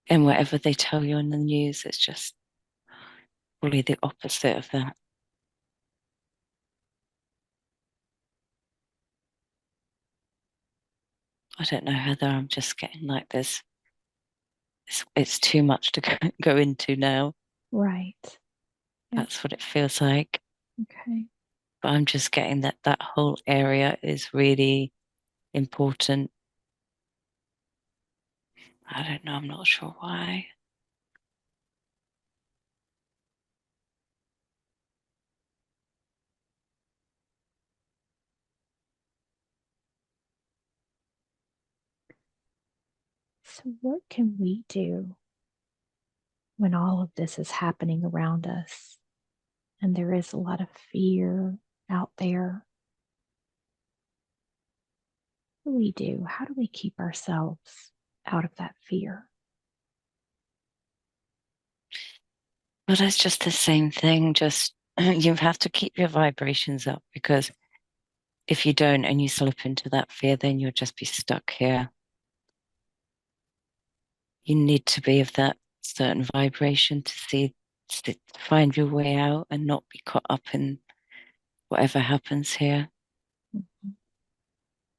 And whatever they tell you in the news, it's just really the opposite of that. I don't know, Heather. I'm just getting like this. It's too much to go into now.
Right. Yep.
That's what it feels like.
Okay.
But I'm just getting that that whole area is really important. I don't know. I'm not sure why.
So, what can we do when all of this is happening around us and there is a lot of fear out there? What do we do? How do we keep ourselves out of that fear?
But it's just the same thing. Just you have to keep your vibrations up because if you don't and you slip into that fear, then you'll just be stuck here. You need to be of that certain vibration to find your way out and not be caught up in whatever happens here.
Mhm.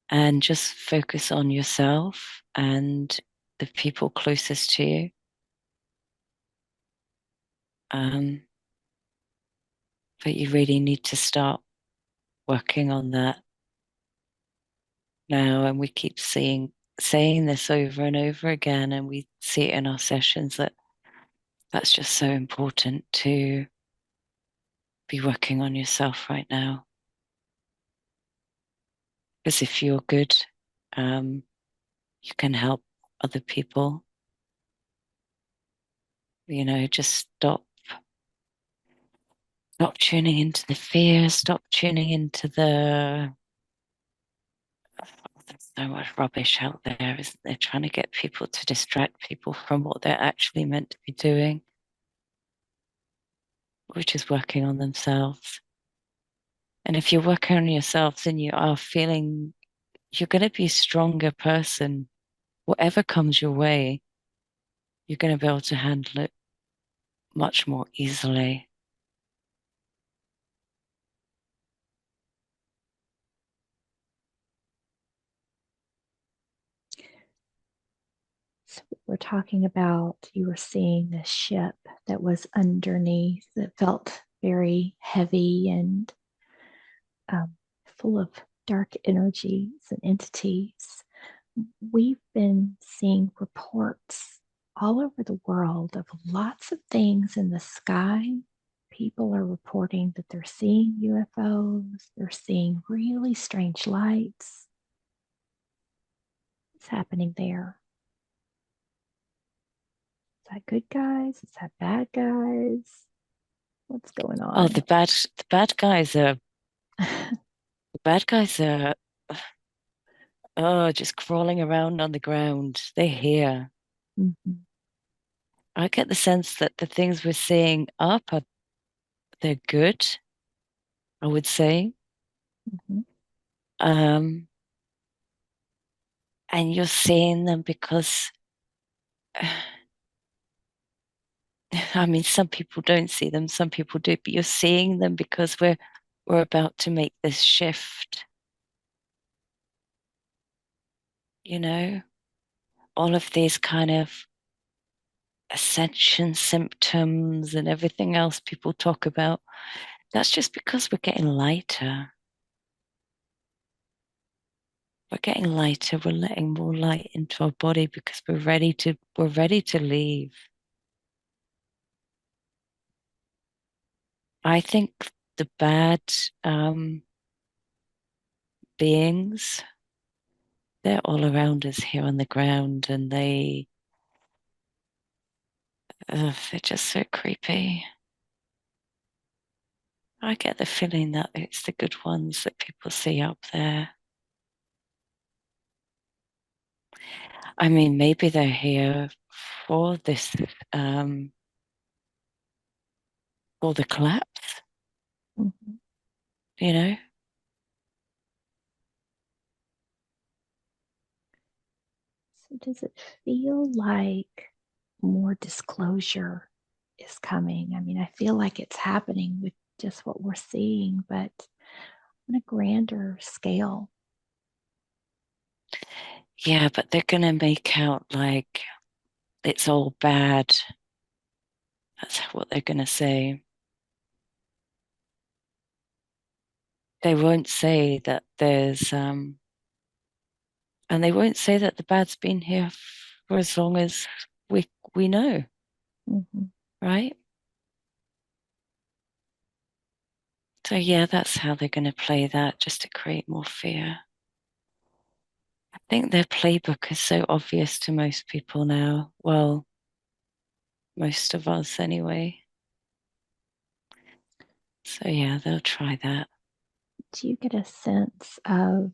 And just focus on yourself and the people closest to you. Um, but you really need to start working on that now. And we keep saying this over and over again, and we see it in our sessions that that's just so important to be working on yourself right now. Because if you're good, um, you can help other people. Just stop tuning into the fear, stop tuning into the There's so much rubbish out there, isn't there? Trying to get people to distract people from what they're actually meant to be doing, which is working on themselves. And if you're working on yourself, then you are feeling you're going to be a stronger person. Whatever comes your way, you're going to be able to handle it much more easily.
So we're talking about you were seeing this ship that was underneath that felt very heavy and um, full of dark energies and entities. We've been seeing reports all over the world of lots of things in the sky. People are reporting that they're seeing UFOs, they're seeing really strange lights. What's happening there? Is that good guys? Is that bad guys? What's going
Oh,
on?
the bad guys are oh just crawling around on the ground. They're here.
Mhm,
I get the sense that the things we're seeing up are they're good, I would say.
mhm,
Um, and you're seeing them because I mean some people don't see them, some people do, but you're seeing them because we're about to make this shift, you know, all of these kind of ascension symptoms and everything else people talk about. That's just because we're getting lighter. We're getting lighter. We're letting more light into our body because we're ready to leave. I think the bad um, beings, they're all around us here on the ground, and they're just so creepy. I get the feeling that it's the good ones that people see up there. I mean, maybe they're here for this, um, for the collapse,
mhm.
you know?
So, does it feel like more disclosure is coming? I mean, I feel like it's happening with just what we're seeing, but on a grander scale.
Yeah, but they're going to make out like it's all bad. That's what they're going to say. They won't say that and they won't say that the bad's been here for as long as we know,
Mhm.
right? So yeah, that's how they're going to play that, just to create more fear. I think their playbook is so obvious to most people now. Well, most of us anyway. So yeah, they'll try that.
Do you get a sense of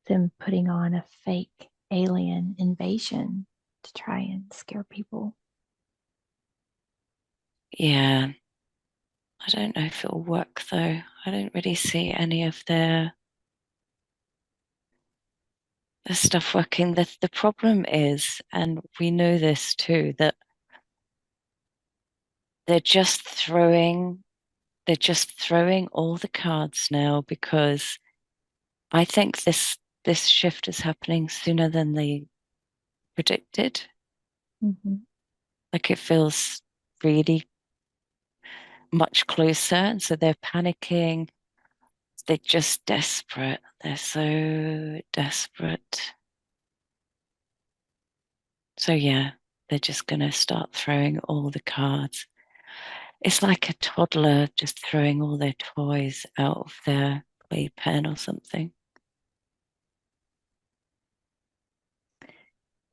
them putting on a fake alien invasion to try and scare people?
Yeah, I don't know if it'll work though. I don't really see any of their stuff working. The problem is, and we know this too, that they're just throwing they're just throwing all the cards now because I think this shift is happening sooner than they predicted.
Mhm.
Like it feels really much closer, and so they're panicking. They're just desperate. They're so desperate. So yeah, they're just gonna start throwing all the cards. It's like a toddler just throwing all their toys out of their playpen or something.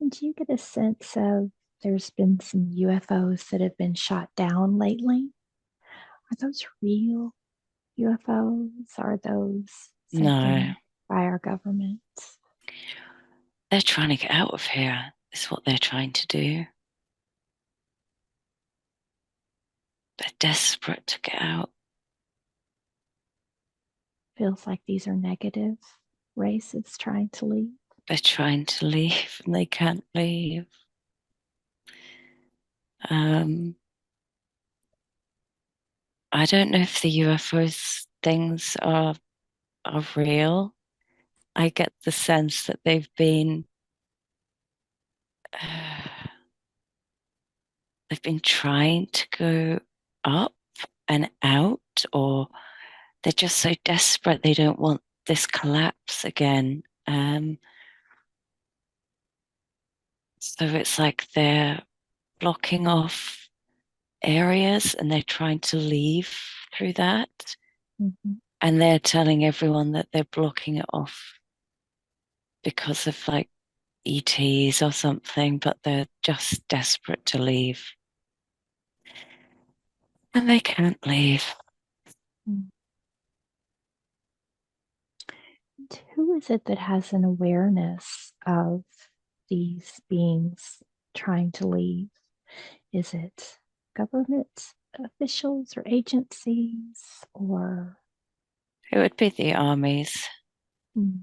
And do you get a sense of there's been some UFOs that have been shot down lately? Are those real UFOs? Are those
No,
something? by our government.
They're trying to get out of here, is what they're trying to do. They're desperate to get out.
Feels like these are negative races trying to leave.
They're trying to leave and they can't leave. Um, I don't know if the UFOs things are real. I get the sense that they've been trying to go up and out, or they're just so desperate they don't want this collapse again. So it's like they're blocking off areas and they're trying to leave through that.
Mm-hmm.
And they're telling everyone that they're blocking it off because of like ETs or something, but they're just desperate to leave. And they can't leave.
Mm. And who is it that has an awareness of these beings trying to leave? Is it government officials or agencies or
It would be the armies.
mm,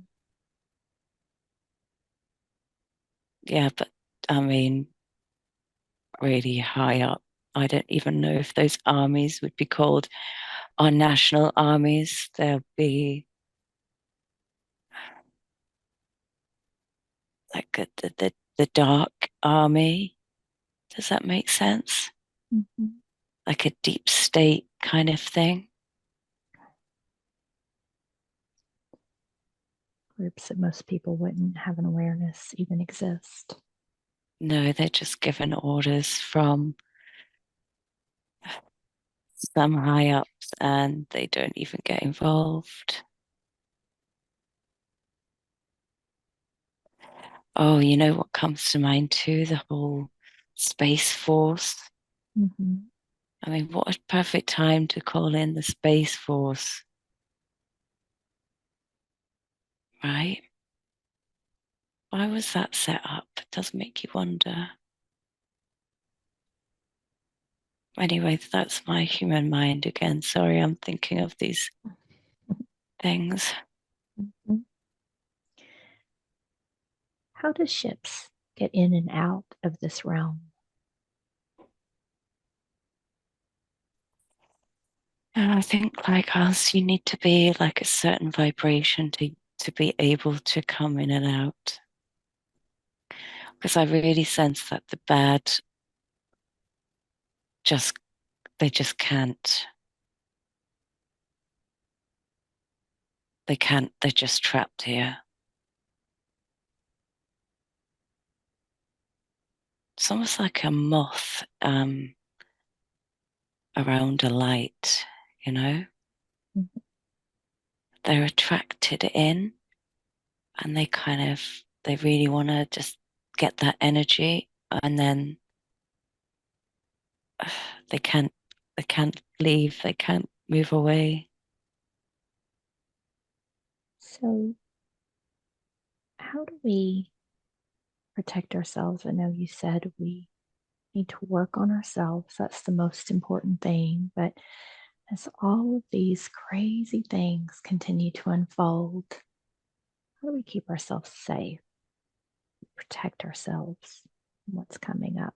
Yeah, but I mean, really high up. I don't even know if those armies would be called our national armies. They'll be like the dark army. Does that make sense?
mhm,
Like a deep state kind of thing.
groups that most people wouldn't have an awareness even exist?
No, they're just given orders from some high ups and they don't even get involved. Oh, you know what comes to mind too? The whole Space Force.
Mm-hmm.
I mean, what a perfect time to call in the Space Force, right? Why was that set up? It does make you wonder. Anyway, that's my human mind again. Sorry, I'm thinking of these things.
Mm-hmm. How do ships get in and out of this realm?
And I think, like us, you need to be like a certain vibration to be able to come in and out. Because I really sense that the bad just they just can't. They can't. They're just trapped here. It's almost like a moth around a light. You know,
Mhm.
they're attracted in, and they really want to just get that energy, and then they can't. They can't leave. They can't move away.
So, how do we protect ourselves? I know you said we need to work on ourselves. That's the most important thing. But as all of these crazy things continue to unfold, how do we keep ourselves safe, protect ourselves from what's coming up?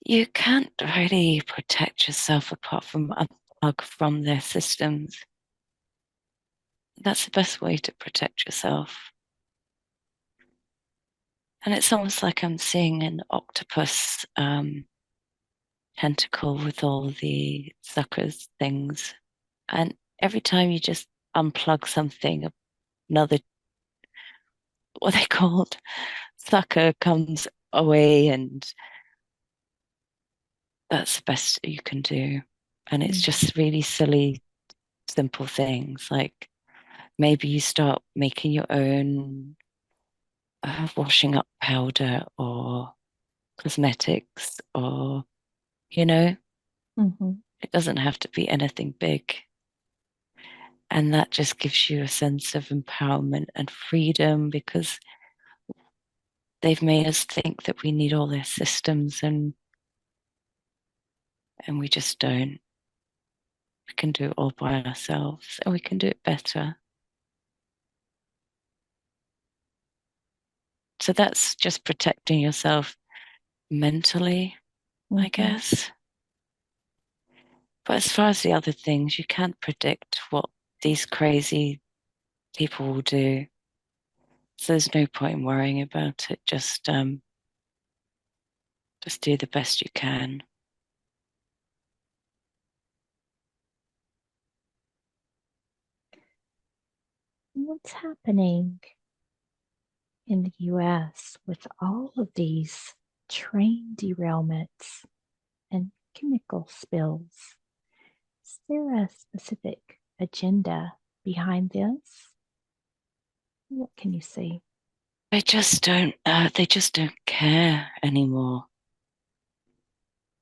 You can't really protect yourself apart from unplug from their systems. That's the best way to protect yourself. And it's almost like I'm seeing an octopus tentacle with all the suckers things. And every time you just unplug something, another, what they called, sucker comes away, and that's the best you can do. And it's
Mm.
just really silly, simple things like maybe you start making your own washing up powder or cosmetics, or, you know,
Mm-hmm.
it doesn't have to be anything big. And that just gives you a sense of empowerment and freedom because they've made us think that we need all their systems and we just don't. We can do it all by ourselves and we can do it better. So that's just protecting yourself mentally, I
Mm-hmm.
guess. But as far as the other things, you can't predict what these crazy people will do. So there's no point in worrying about it. Just do the best you can.
What's happening in the US with all of these train derailments and chemical spills? Is there a specific agenda behind this? What can you see?
They just don't care anymore.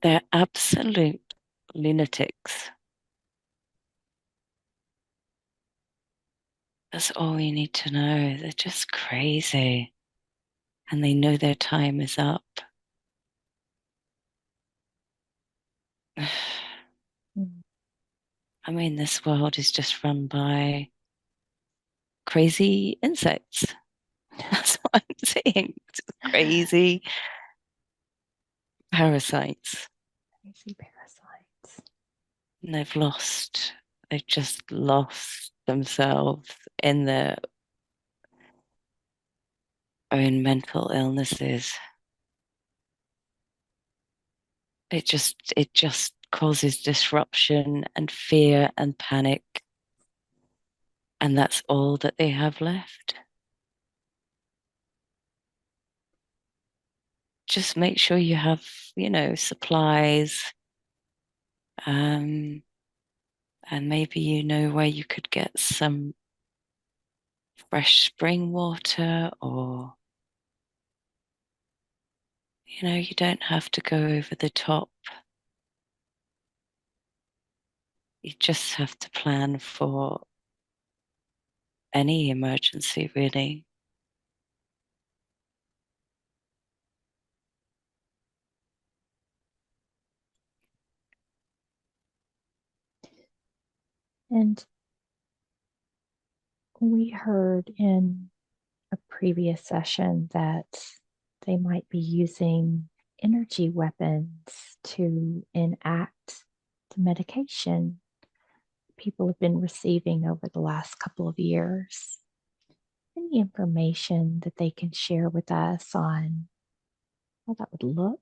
They're absolute lunatics. That's all you need to know. They're just crazy and they know their time is up.
Mm.
I mean, this world is just run by crazy insects. That's what I'm saying. Just crazy parasites.
Crazy parasites.
And they've just lost themselves in their own mental illnesses. It just causes disruption and fear and panic. And that's all that they have left. Just make sure you have, supplies, um, and maybe you know where you could get some fresh spring water, or you don't have to go over the top. You just have to plan for any emergency, really.
And we heard in a previous session that they might be using energy weapons to enact the medication people have been receiving over the last couple of years. Any information that they can share with us on how that would look,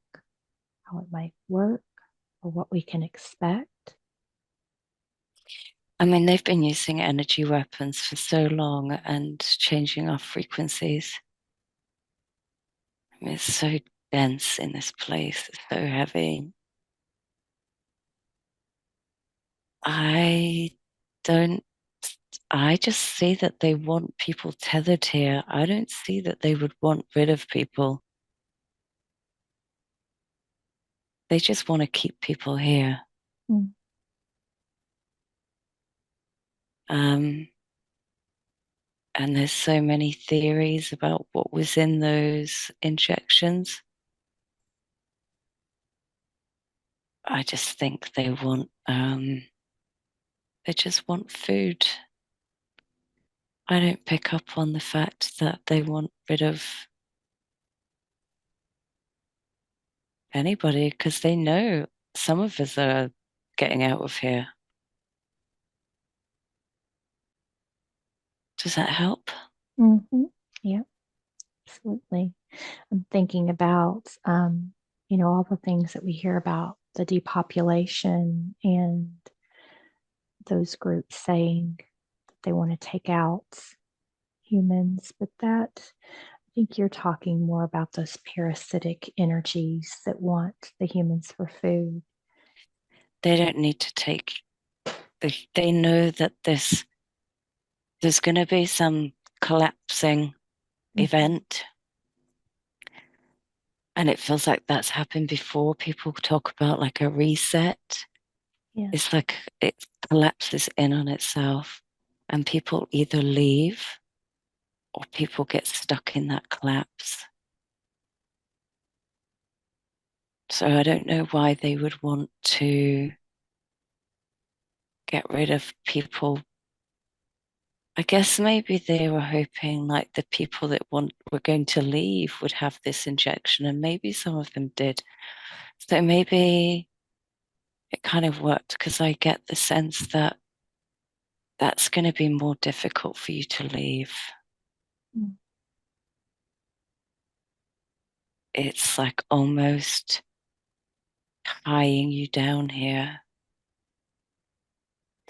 how it might work, or what we can expect?
I mean, they've been using energy weapons for so long and changing our frequencies. I mean, it's so dense in this place, it's so heavy. I don't, I just see that they want people tethered here. I don't see that they would want rid of people. They just want to keep people here.
Mm.
Um, and there's so many theories about what was in those injections. I just think they just want food. I don't pick up on the fact that they want rid of anybody because they know some of us are getting out of here. Does that help?
Mm-hmm. Yeah, absolutely. I'm thinking about, all the things that we hear about the depopulation and those groups saying that they want to take out humans, but that I think you're talking more about those parasitic energies that want the humans for food.
They don't need to take, they know that there's going to be some collapsing
Mm-hmm.
event. And it feels like that's happened before. People talk about like a reset.
Yeah.
It's like it collapses in on itself. and people either leave or people get stuck in that collapse. So I don't know why they would want to get rid of people. I guess maybe they were hoping like the people that were going to leave would have this injection, and maybe some of them did. So maybe it kind of worked because I get the sense that that's going to be more difficult for you to leave.
Mm.
It's like almost tying you down here.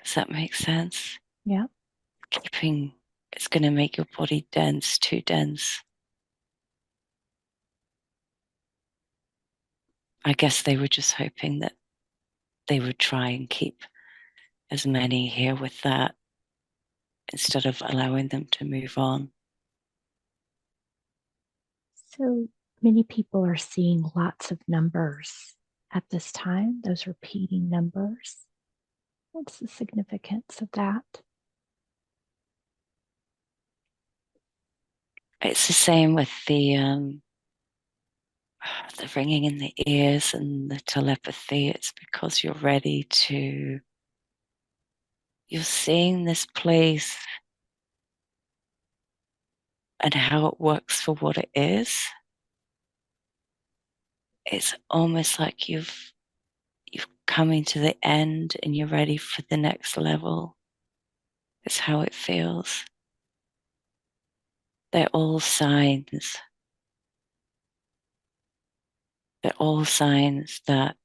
Does that make sense?
Yeah.
Keeping it's going to make your body dense, too dense. I guess they were just hoping that they would try and keep as many here with that instead of allowing them to move on.
So many people are seeing lots of numbers at this time, those repeating numbers. What's the significance of that?
It's the same with the ringing in the ears and the telepathy. It's because you're seeing this place and how it works for what it is. It's almost like you've coming to the end and you're ready for the next level. It's how it feels. They're all signs. They're all signs that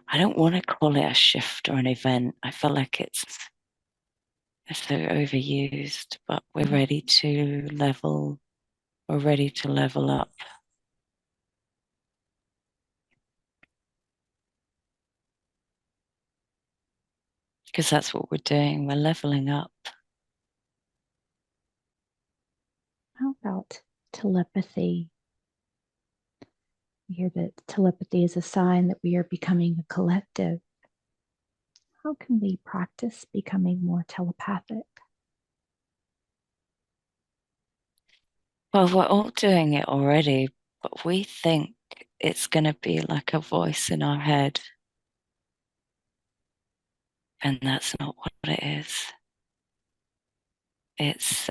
I don't want to call it a shift or an event. I feel like it's so overused, but we're ready to level up because that's what we're doing. We're leveling up.
How about telepathy? We hear that telepathy is a sign that we are becoming a collective. How can we practice becoming more telepathic?
Well, we're all doing it already, but we think it's going to be like a voice in our head. And that's not what it is. It's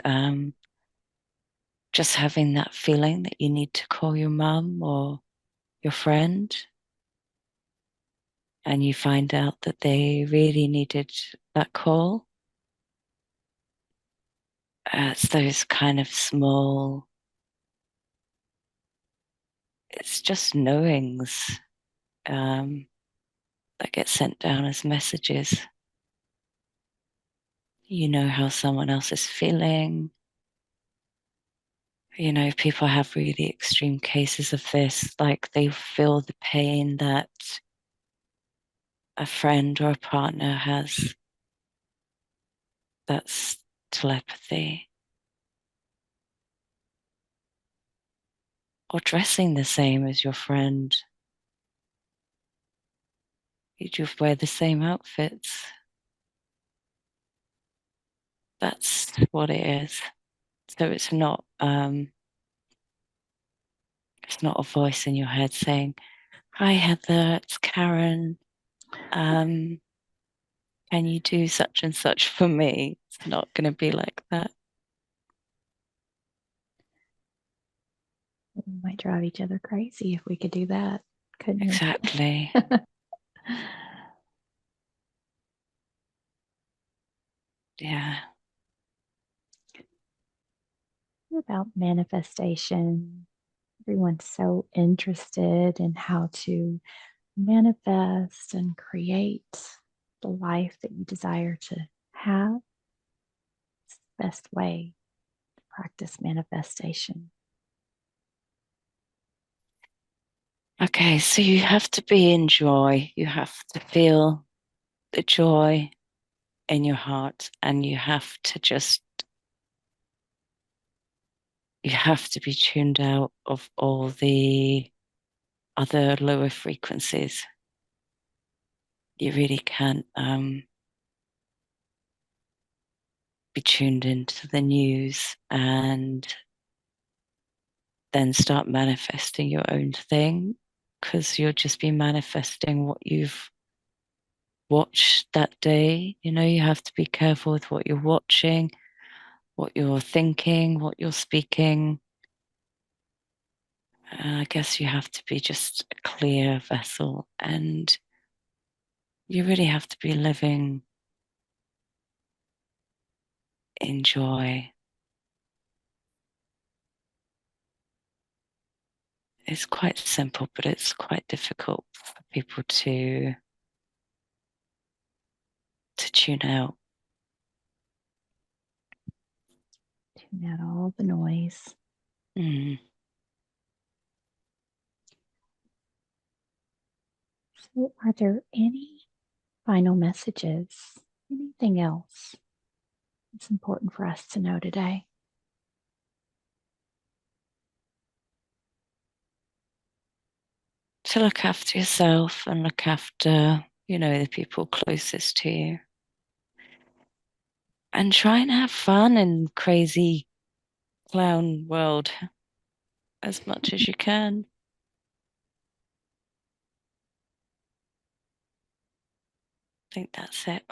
just having that feeling that you need to call your mum or your friend, and you find out that they really needed that call. It's those kind of small, it's just knowings um, that get sent down as messages. You know how someone else is feeling. You know, people have really extreme cases of this, like they feel the pain that a friend or a partner has. That's telepathy. Or dressing the same as your friend. You just wear the same outfits. That's what it is. So it's not a voice in your head saying, "Hi Heather, it's Karen. Um, can you do such and such for me?" It's not going to be like that.
We might drive each other crazy if we could do that, couldn't we?
Exactly. Yeah.
What about manifestation? Everyone's so interested in how to manifest and create the life that you desire to have. It's the best way to practice manifestation.
Okay, so you have to be in joy. You have to feel the joy in your heart, and you have to be tuned out of all the other lower frequencies. You really can't. be tuned into the news and then start manifesting your own thing, because you'll just be manifesting what you've watched that day. You have to be careful with what you're watching, what you're thinking, what you're speaking. I guess you have to be just a clear vessel, and you really have to be living in joy. It's quite simple, but it's quite difficult for people to tune out.
Tune out all the noise.
Mm.
So, are there any final messages? Anything else that's important for us to know today?
To look after yourself and look after, the people closest to you. And try and have fun in crazy clown world as much as you can. I think that's it.